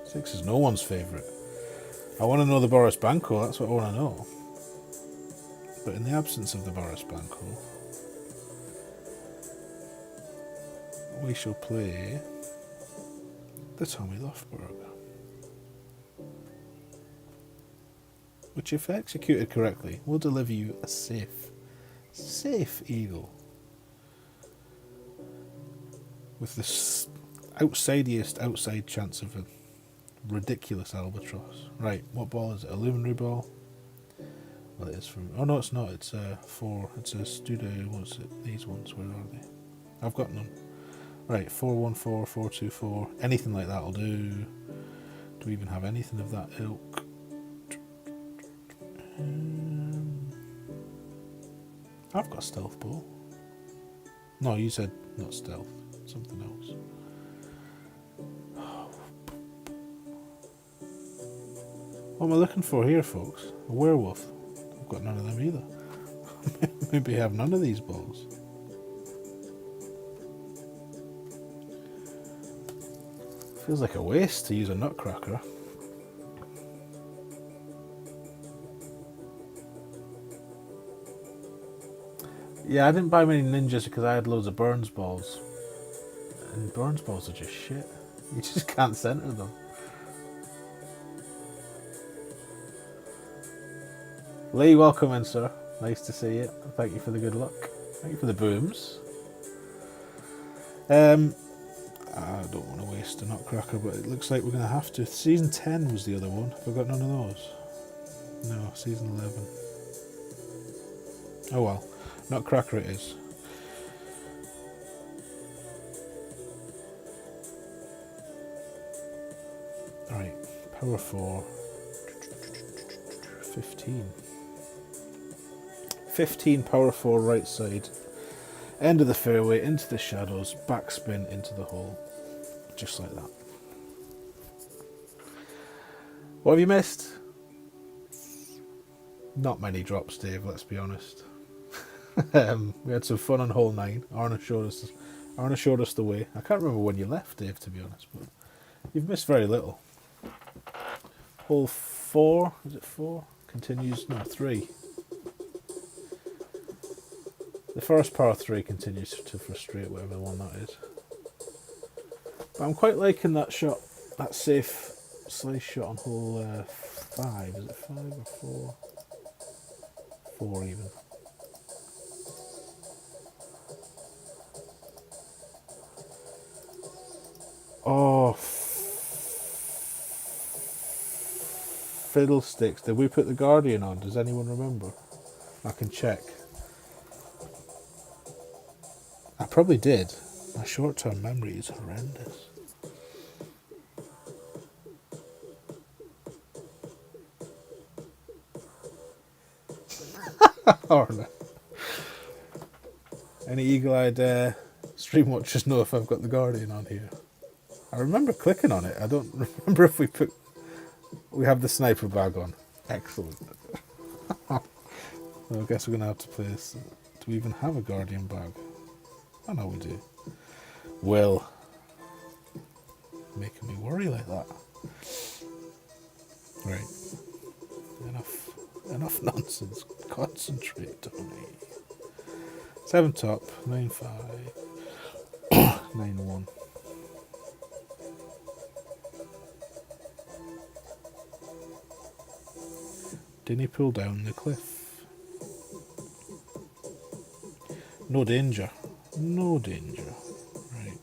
6 is no one's favourite. I want to know the Boris Banco, that's what I want to know. But in the absence of the Boris Banco, we shall play the Tommy Lofberg, which, if executed correctly, will deliver you a safe eagle with the outside chance of a ridiculous albatross. Right, what ball is it? A luminary ball? Well, it is from... Oh, no, it's not. It's a 4. It's a Studio... What's it? These ones, where are they? I've got none. Right, 414, 424. Anything like that will do. Do we even have anything of that ilk? I've got stealth ball. No, you said not stealth. Something else. What am I looking for here, folks? A werewolf. I've got none of them either. Maybe I have none of these balls. Feels like a waste to use a nutcracker. Yeah, I didn't buy many ninjas because I had loads of Burns balls. And Burns balls are just shit. You just can't center them. Lee, welcome in, sir. Nice to see you. Thank you for the good luck. Thank you for the booms. I don't want to waste a nutcracker, but it looks like we're going to have to. Season 10 was the other one. Have I got none of those? No, season 11. Oh well. Nutcracker it is. Right, power 4. 15. 15 power 4 right side. End of the fairway, into the shadows, backspin into the hole. Just like that. What have you missed? Not many drops, Dave, let's be honest. We had some fun on hole 9. Arna showed us the way. I can't remember when you left, Dave, to be honest, but you've missed very little. Hole 4, is it 4? Continues, no, 3. The first par 3 continues to frustrate, whatever the one that is. But I'm quite liking that shot, that safe slice shot on hole 5. Is it 5 or 4? 4 even. Oh, fiddlesticks. Did we put the Guardian on? Does anyone remember? I can check. I probably did. My short-term memory is horrendous. Orna. Any eagle-eyed stream watchers know if I've got the Guardian on here? I remember clicking on it. I don't remember if we have the sniper bag on. Excellent. Well, I guess we're going to have to play this. Do we even have a Guardian bag? I know we do. Will. Making me worry like that. Right. Enough nonsense. Concentrate, Tony. 7 top, 9-5, 9-1. Didn't he pull down the cliff? No danger. No danger. Right.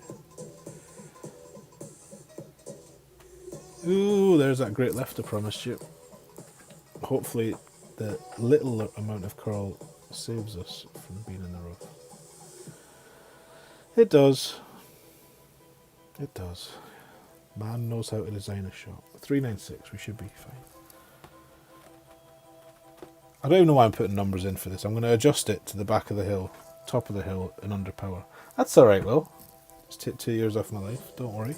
Ooh, there's that great left I promised you. Hopefully the little amount of curl saves us from being in the rough. It does. It does. Man knows how to design a shot. 396, we should be fine. I don't even know why I'm putting numbers in for this. I'm going to adjust it to the back of the hill, top of the hill, and under power. That's alright, Will. Just take 2 years off my life, don't worry.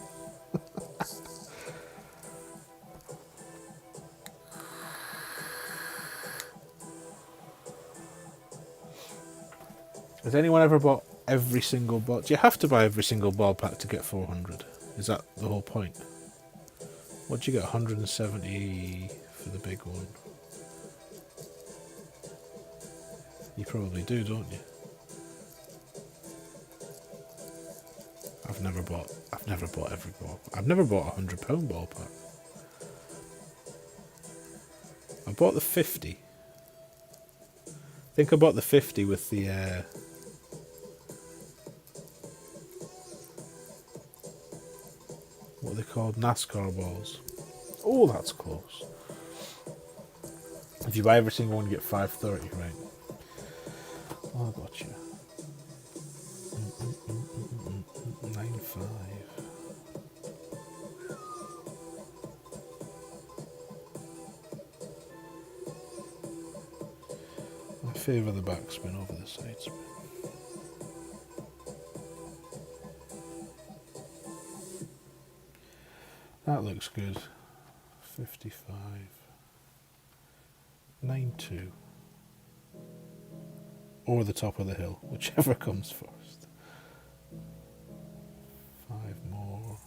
Has anyone ever bought every single ball? Do you have to buy every single ball pack to get 400? Is that the whole point? What do you get? 170 for the big one. You probably do, don't you? I've never bought every ball. I've never bought a £100 ball pack. I bought the 50. I think I bought the 50 with the what are they called? NASCAR balls. Oh, that's close. If you buy every single one, you get 530, right? Oh, I got you. 9.5. I favour the backspin over the side spin. That looks good. 55. 9.2. Or the top of the hill, whichever comes first. 5 more.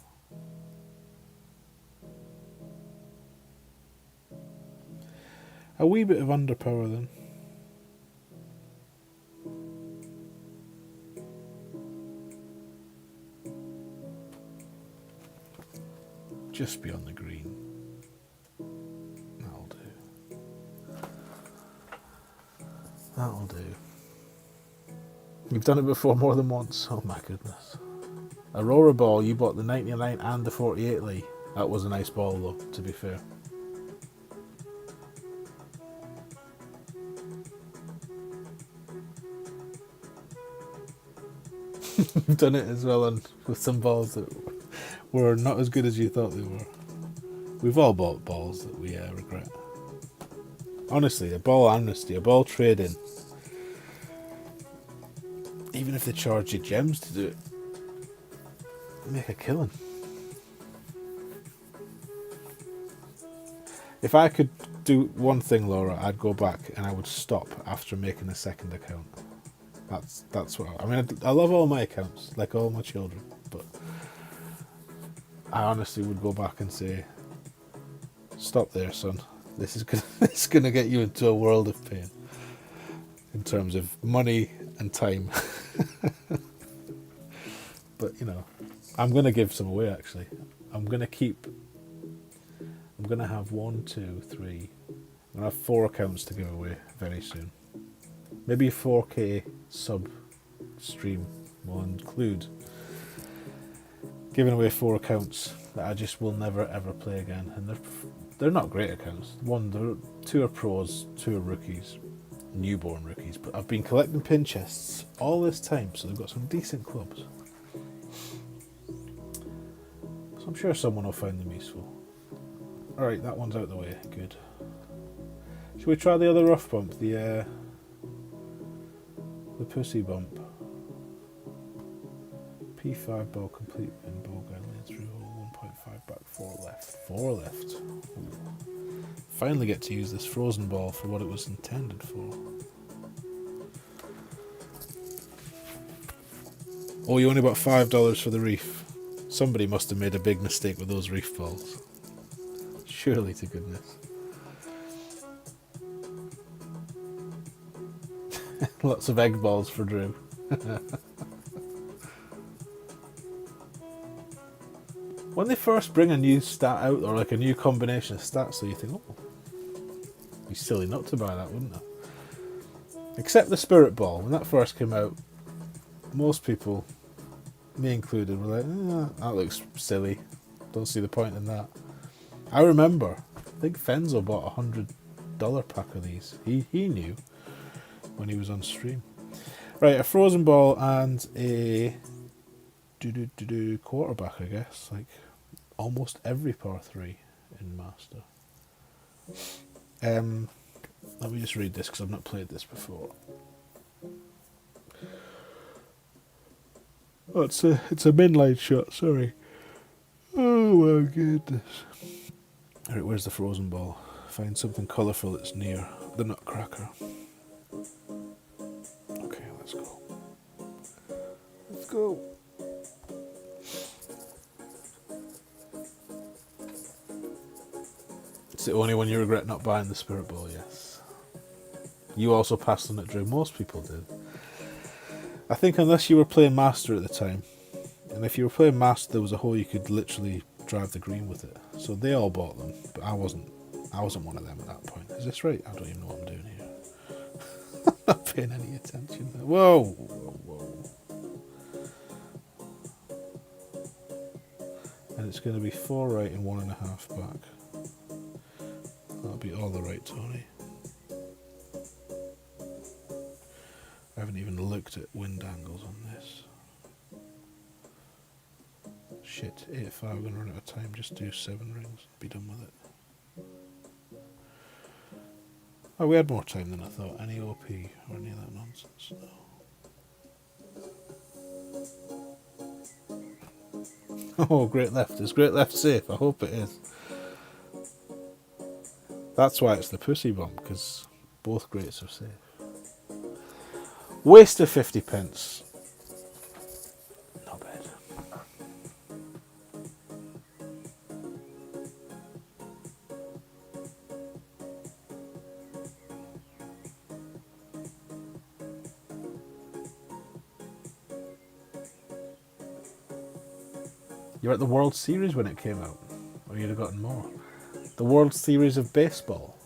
A wee bit of underpower then. Just beyond the green. That'll do. That'll do. You've done it before more than once. Oh my goodness. Aurora ball, you bought the 99 and the 48 Lee. That was a nice ball though, to be fair. You've done it as well with some balls that were not as good as you thought they were. We've all bought balls that we regret. Honestly, a ball amnesty, a ball trade-in, even if they charge you gems to do it, make a killing. If I could do one thing, Laura, I'd go back and I would stop after making a second account. That's what I mean. I love all my accounts, like all my children, but I honestly would go back and say, stop there, son. This is gonna get you into a world of pain in terms of money and time. But you know, I'm gonna give some away. Actually, I'm gonna have 1, 2, 3. I'm gonna have 4 accounts to give away very soon. Maybe a 4K sub stream will include giving away 4 accounts that I just will never ever play again, and they're not great accounts. 2 are pros, 2 are rookies, newborn rookies. But I've been collecting pin chests all this time, so they've got some decent clubs. So I'm sure someone will find them useful. All right, that one's out the way. Good. Should we try the other rough bump? The pussy bump. P5 ball complete win, ball going through hole, 1.5 back, 4 left. 4 left. Ooh. Finally get to use this frozen ball for what it was intended for. Oh, you only bought $5 for the reef. Somebody must have made a big mistake with those reef balls. Surely to goodness. Lots of egg balls for Drew. When they first bring a new stat out, or like a new combination of stats, so you think, oh, it'd be silly not to buy that, wouldn't it? Except the Spirit Ball. When that first came out, most people, me included, were like, that looks silly. Don't see the point in that. I remember, I think Fenzo bought a $100 pack of these. He knew when he was on stream. Right, a frozen ball and a quarterback, I guess. Like almost every par 3 in Master. Let me just read this because I've not played this before. Oh, it's a midline shot, sorry. Oh my goodness. Alright, where's the frozen ball? Find something colourful that's near the nutcracker. Okay, let's go. Let's go. It's the only one you regret not buying the Spirit Ball, yes. You also passed on it, Drew. Most people did. I think unless you were playing Master at the time, And if you were playing Master, there was a hole you could literally drive the green with it. So they all bought them, but I wasn't one of them at that point. Is this right? I don't even know what I'm doing here. I'm not paying any attention. Whoa, whoa. And it's going to be 4 right and 1.5 back. That'll be all the right, Tony. I haven't even looked at wind angles on this. Shit, 8-5, we're going to run out of time. Just do 7 rings, be done with it. Oh, we had more time than I thought. Any OP or any of that nonsense? No. Oh, great left. Is great left safe? I hope it is. That's why it's the pussy bomb, because both greats are safe. Waste of 50 pence. Not bad. You were at the World Series when it came out, or you'd have gotten more. The World Series of baseball,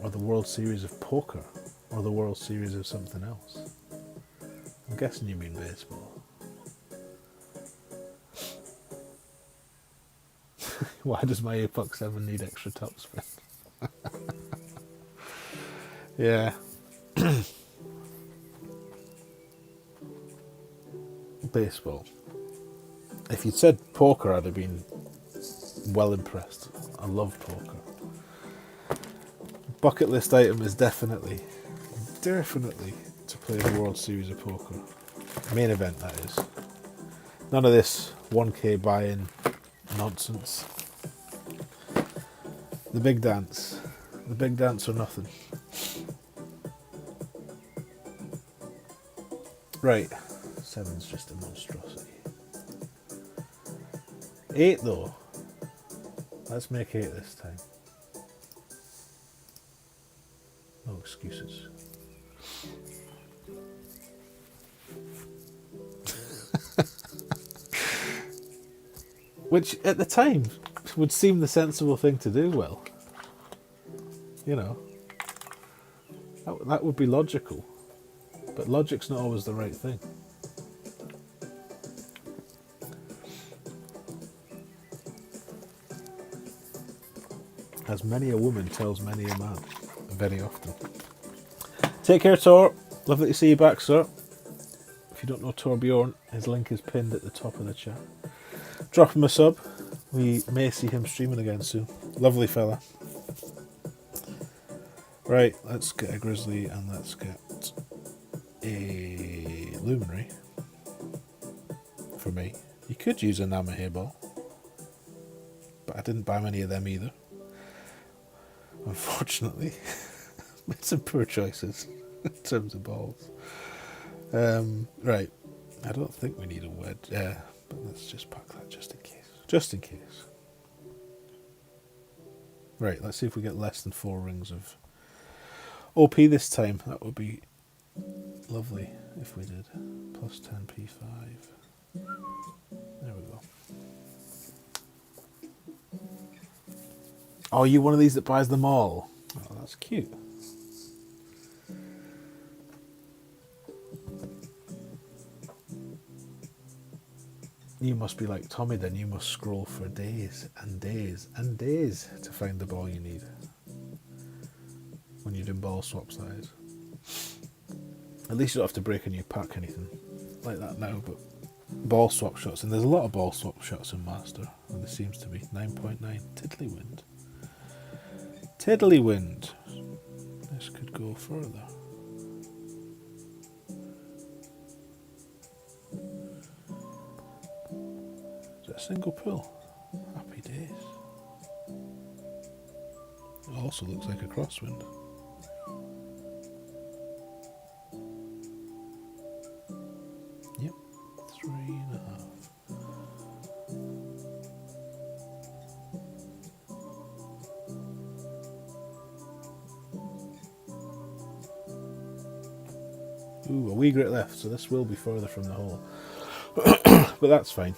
or the World Series of poker, or the World Series of something else. I'm guessing you mean baseball. Why does my Apox 7 need extra topspin? Yeah. Baseball. If you'd said poker, I'd have been well impressed. I love poker. Bucket list item is definitely to play the World Series of Poker. Main event, that is. None of this 1K buy-in nonsense. The big dance. The big dance or nothing. Right. 7's just a monstrosity. 8 though. Let's make 8 this time. No excuses. Which at the time would seem the sensible thing to do, Will. You know. That would be logical. But logic's not always the right thing. As many a woman tells many a man, very often. Take care, Tor. Lovely to see you back, sir. If you don't know Torbjorn, his link is pinned at the top of the chat. Drop him a sub. We may see him streaming again soon. Lovely fella. Right, let's get a grizzly and let's get a luminary. For me. You could use a Namahe ball. But I didn't buy many of them either. Unfortunately. Made some poor choices in terms of balls. Right. I don't think we need a wedge. But let's just pack that just in case. Just in case. Right, let's see if we get less than 4 rings of OP this time. That would be lovely if we did. Plus 10 P5. There we go. Oh, you one of these that buys them all? Oh, that's cute. You must be like Tommy then. You must scroll for days and days and days to find the ball you need. When you're doing ball swaps, that is. At least you don't have to break a new pack anything like that now, but ball swap shots, and there's a lot of ball swap shots in Master, and there seems to be 9.9. Tiddlywind. Tiddlywind. This could go further. Is it a single pull? Happy days. It also looks like a crosswind. Yep, 3.5. Ooh, a wee grit left, so this will be further from the hole. But that's fine.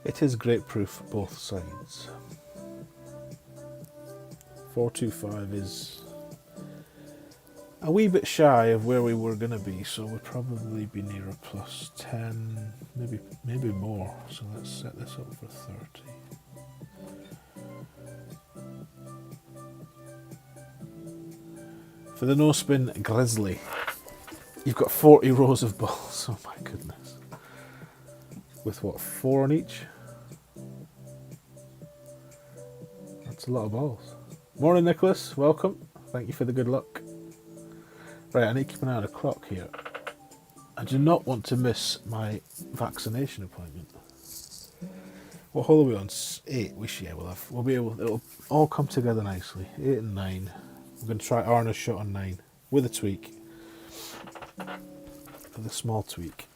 It is great proof both sides. 425 is a wee bit shy of where we were going to be, so we'll probably be near a plus 10, maybe more. So let's set this up for 30. For the no spin Grizzly, you've got 40 rows of balls. Oh my goodness. With what, 4 on each? That's a lot of balls. Morning, Nicholas. Welcome. Thank you for the good luck. Right, I need to keep an eye on the clock here. I do not want to miss my vaccination appointment. What hole are we on? 8. We'll be able. It'll all come together nicely. 8 and 9. I'm going to try Arna's shot on 9 with a tweak. With a small tweak.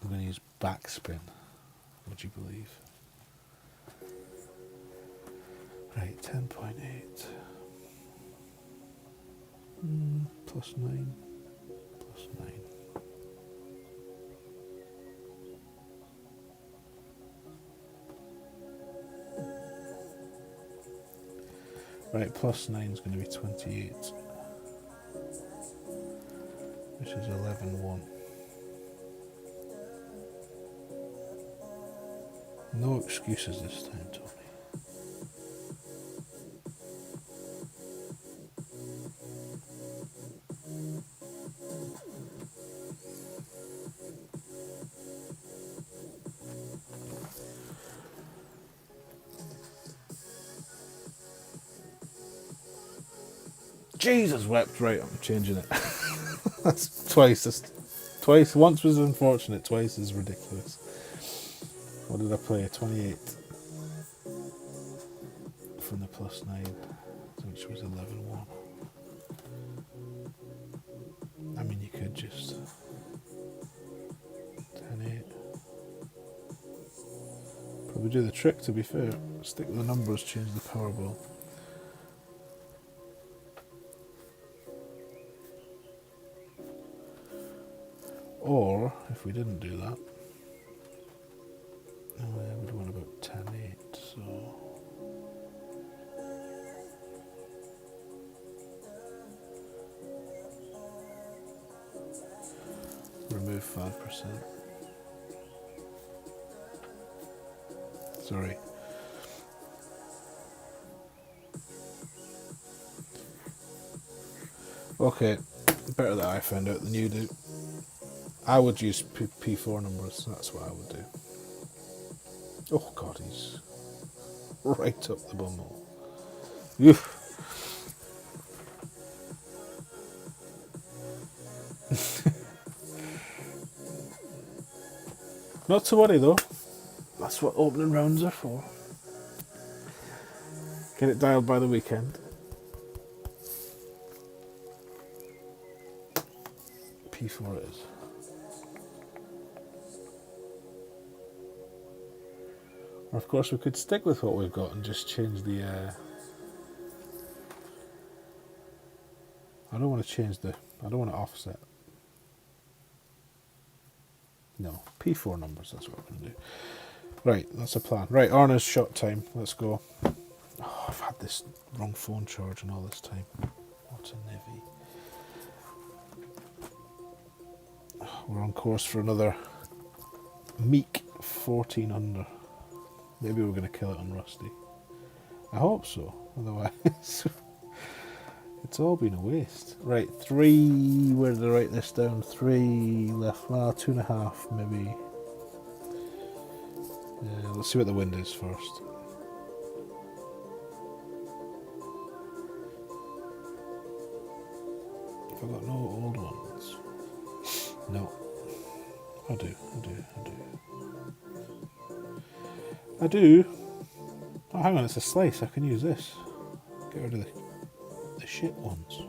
I'm going to use backspin. Would you believe? Right, 10.8. Plus 9. Plus 9. Right, plus 9 is going to be 28. Which is 11.1. No excuses this time, Tony. Jesus wept. Right, I'm changing it. That's twice. Twice. Once was unfortunate. Twice is ridiculous. What did I play? 28 from the plus 9, which was 11.1. I mean, you could just 10.8. Probably do the trick, to be fair. Stick with the numbers, change the Powerball. Or, if we didn't do that, I would want about 10.8, so... remove 5%. Sorry. Okay, better that I found out than you do. I would use P4 numbers, that's what I would do. Oh god, he's right up the bumhole. Oof. Not to worry though, that's what opening rounds are for. Get it dialed by the weekend. P4 it is. Or of course we could stick with what we've got and just change the... I don't want to offset. No, P4 numbers, that's what we're going to do. Right, that's a plan. Right, Arna's shot time, let's go. Oh, I've had this wrong phone charging all this time. What a nivvy. We're on course for another meek 14 under. Maybe we're going to kill it on Rusty. I hope so, otherwise it's all been a waste. Right, 3, where did I write this down? 3 left, 2.5 maybe. Let's see what the wind is first. Have I got no old ones? No. I do. Oh, hang on, it's a slice. I can use this. Get rid of the shit ones.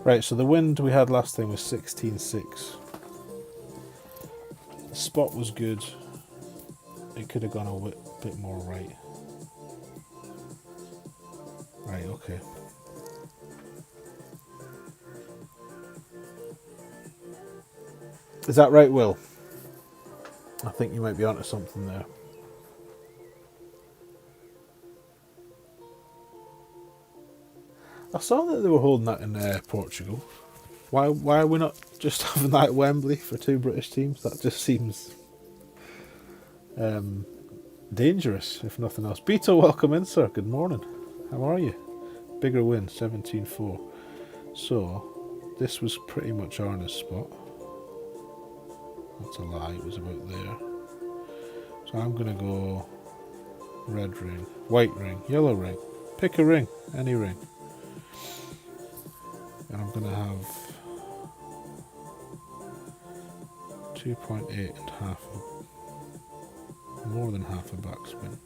Right, so the wind we had last time was 16.6. The spot was good. It could have gone a bit more right. Right, okay. Is that right, Will? I think you might be onto something there. I saw that they were holding that in Portugal. Why are we not just having that at Wembley for two British teams? That just seems dangerous, if nothing else. Beto, welcome in, sir. Good morning. How are you? Bigger win, 17-4. So, this was pretty much Arna's spot. That's a lie, it was about there. So I'm going to go red ring, white ring, yellow ring. Pick a ring, any ring. And I'm going to have 2.8 and half, more than half a backspin.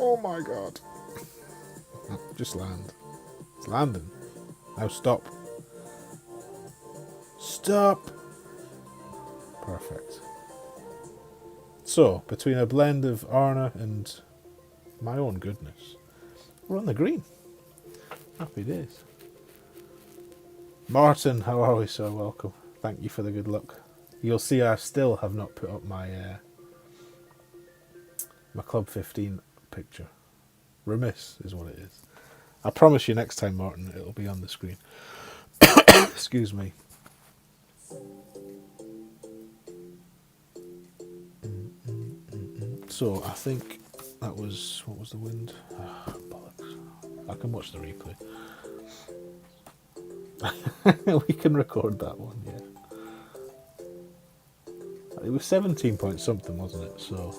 Oh my god. Just land. It's landing. Now stop. Stop. Perfect. So, between a blend of Arna and my own goodness, we're on the green. Happy days. Martin, how are we, sir? Welcome. Thank you for the good luck. You'll see I still have not put up my my Club 15 picture. Remiss is what it is. I promise you next time, Martin, it'll be on the screen. Excuse me. So, I think that was... What was the wind? Bollocks. I can watch the replay. We can record that one, yeah. It was 17 point something, wasn't it? So...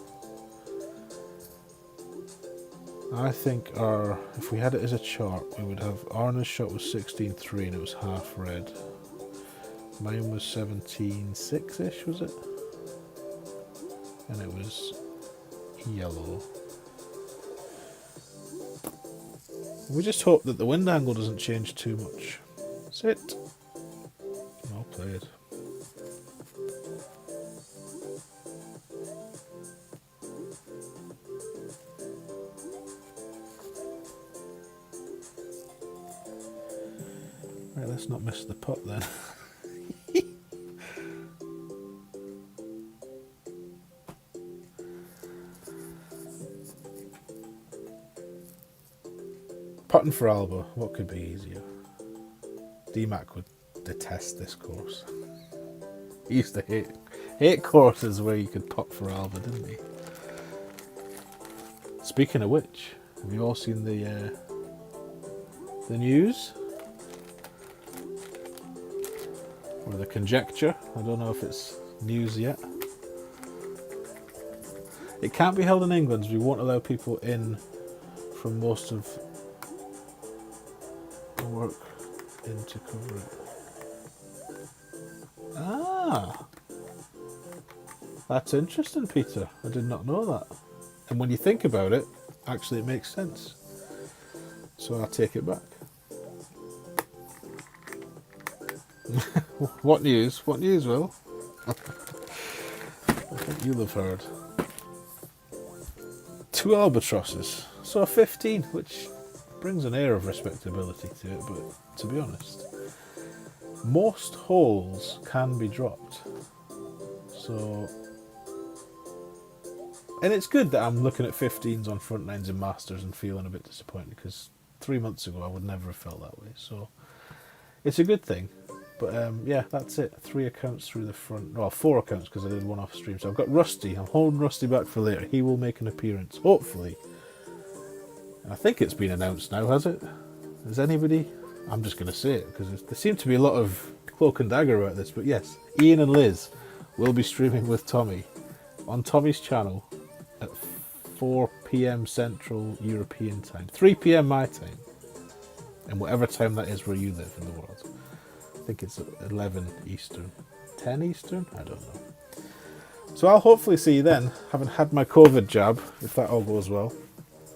I think if we had it as a chart, we would have Arna's shot was 16-3 and it was half red. Mine was 17-6-ish, was it? And it was yellow. We just hope that the wind angle doesn't change too much. Sit. Well played. Right, let's not miss the putt then. Putting for Alba, what could be easier? DMAC would detest this course. He used to hate courses where you could putt for Alba, didn't he? Speaking of which, have you all seen the news? Or the conjecture? I don't know if it's news yet. It can't be held in England, so we won't allow people in from most of the work in to cover it. Ah! That's interesting, Peter. I did not know that. And when you think about it, actually it makes sense. So I take it back. What news? What news, Will? I think you'll have heard. 2 albatrosses. So a 15, which brings an air of respectability to it, but to be honest, most holes can be dropped. So... And it's good that I'm looking at 15s on front nines and masters and feeling a bit disappointed, because 3 months ago I would never have felt that way. So it's a good thing. But yeah, that's it. 3 accounts through the front. Well, 4 accounts because I did one off stream. So I've got Rusty. I'm holding Rusty back for later. He will make an appearance, hopefully. And I think it's been announced now, has it? Has anybody? I'm just going to say it because there seemed to be a lot of cloak and dagger about this. But yes, Ian and Liz will be streaming with Tommy on Tommy's channel at 4 p.m. Central European time, 3 p.m. my time, and whatever time that is where you live in the world. I think it's 11 Eastern, 10 Eastern, I don't know. So I'll hopefully see you then, having had my COVID jab, if that all goes well,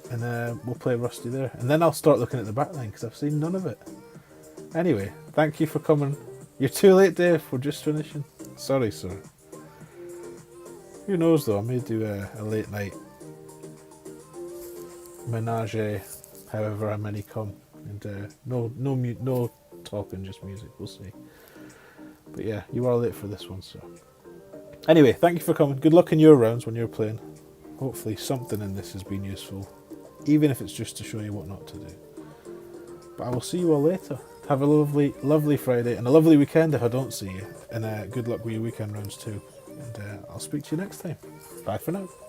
and we'll play Rusty there. And then I'll start looking at the back line, because I've seen none of it. Anyway, Thank you for coming. You're too late, Dave. We're just finishing. Sorry, sir. Who knows though? I may do a late night menage, however many come, and no talking, just music. We'll see. But yeah, you are late for this one, so. Anyway, thank you for coming. Good luck in your rounds when you're playing. Hopefully something in this has been useful, even if it's just to show you what not to do. But I will see you all later. Have a lovely, lovely Friday and a lovely weekend if I don't see you. And good luck with your weekend rounds too. And I'll speak to you next time. Bye for now.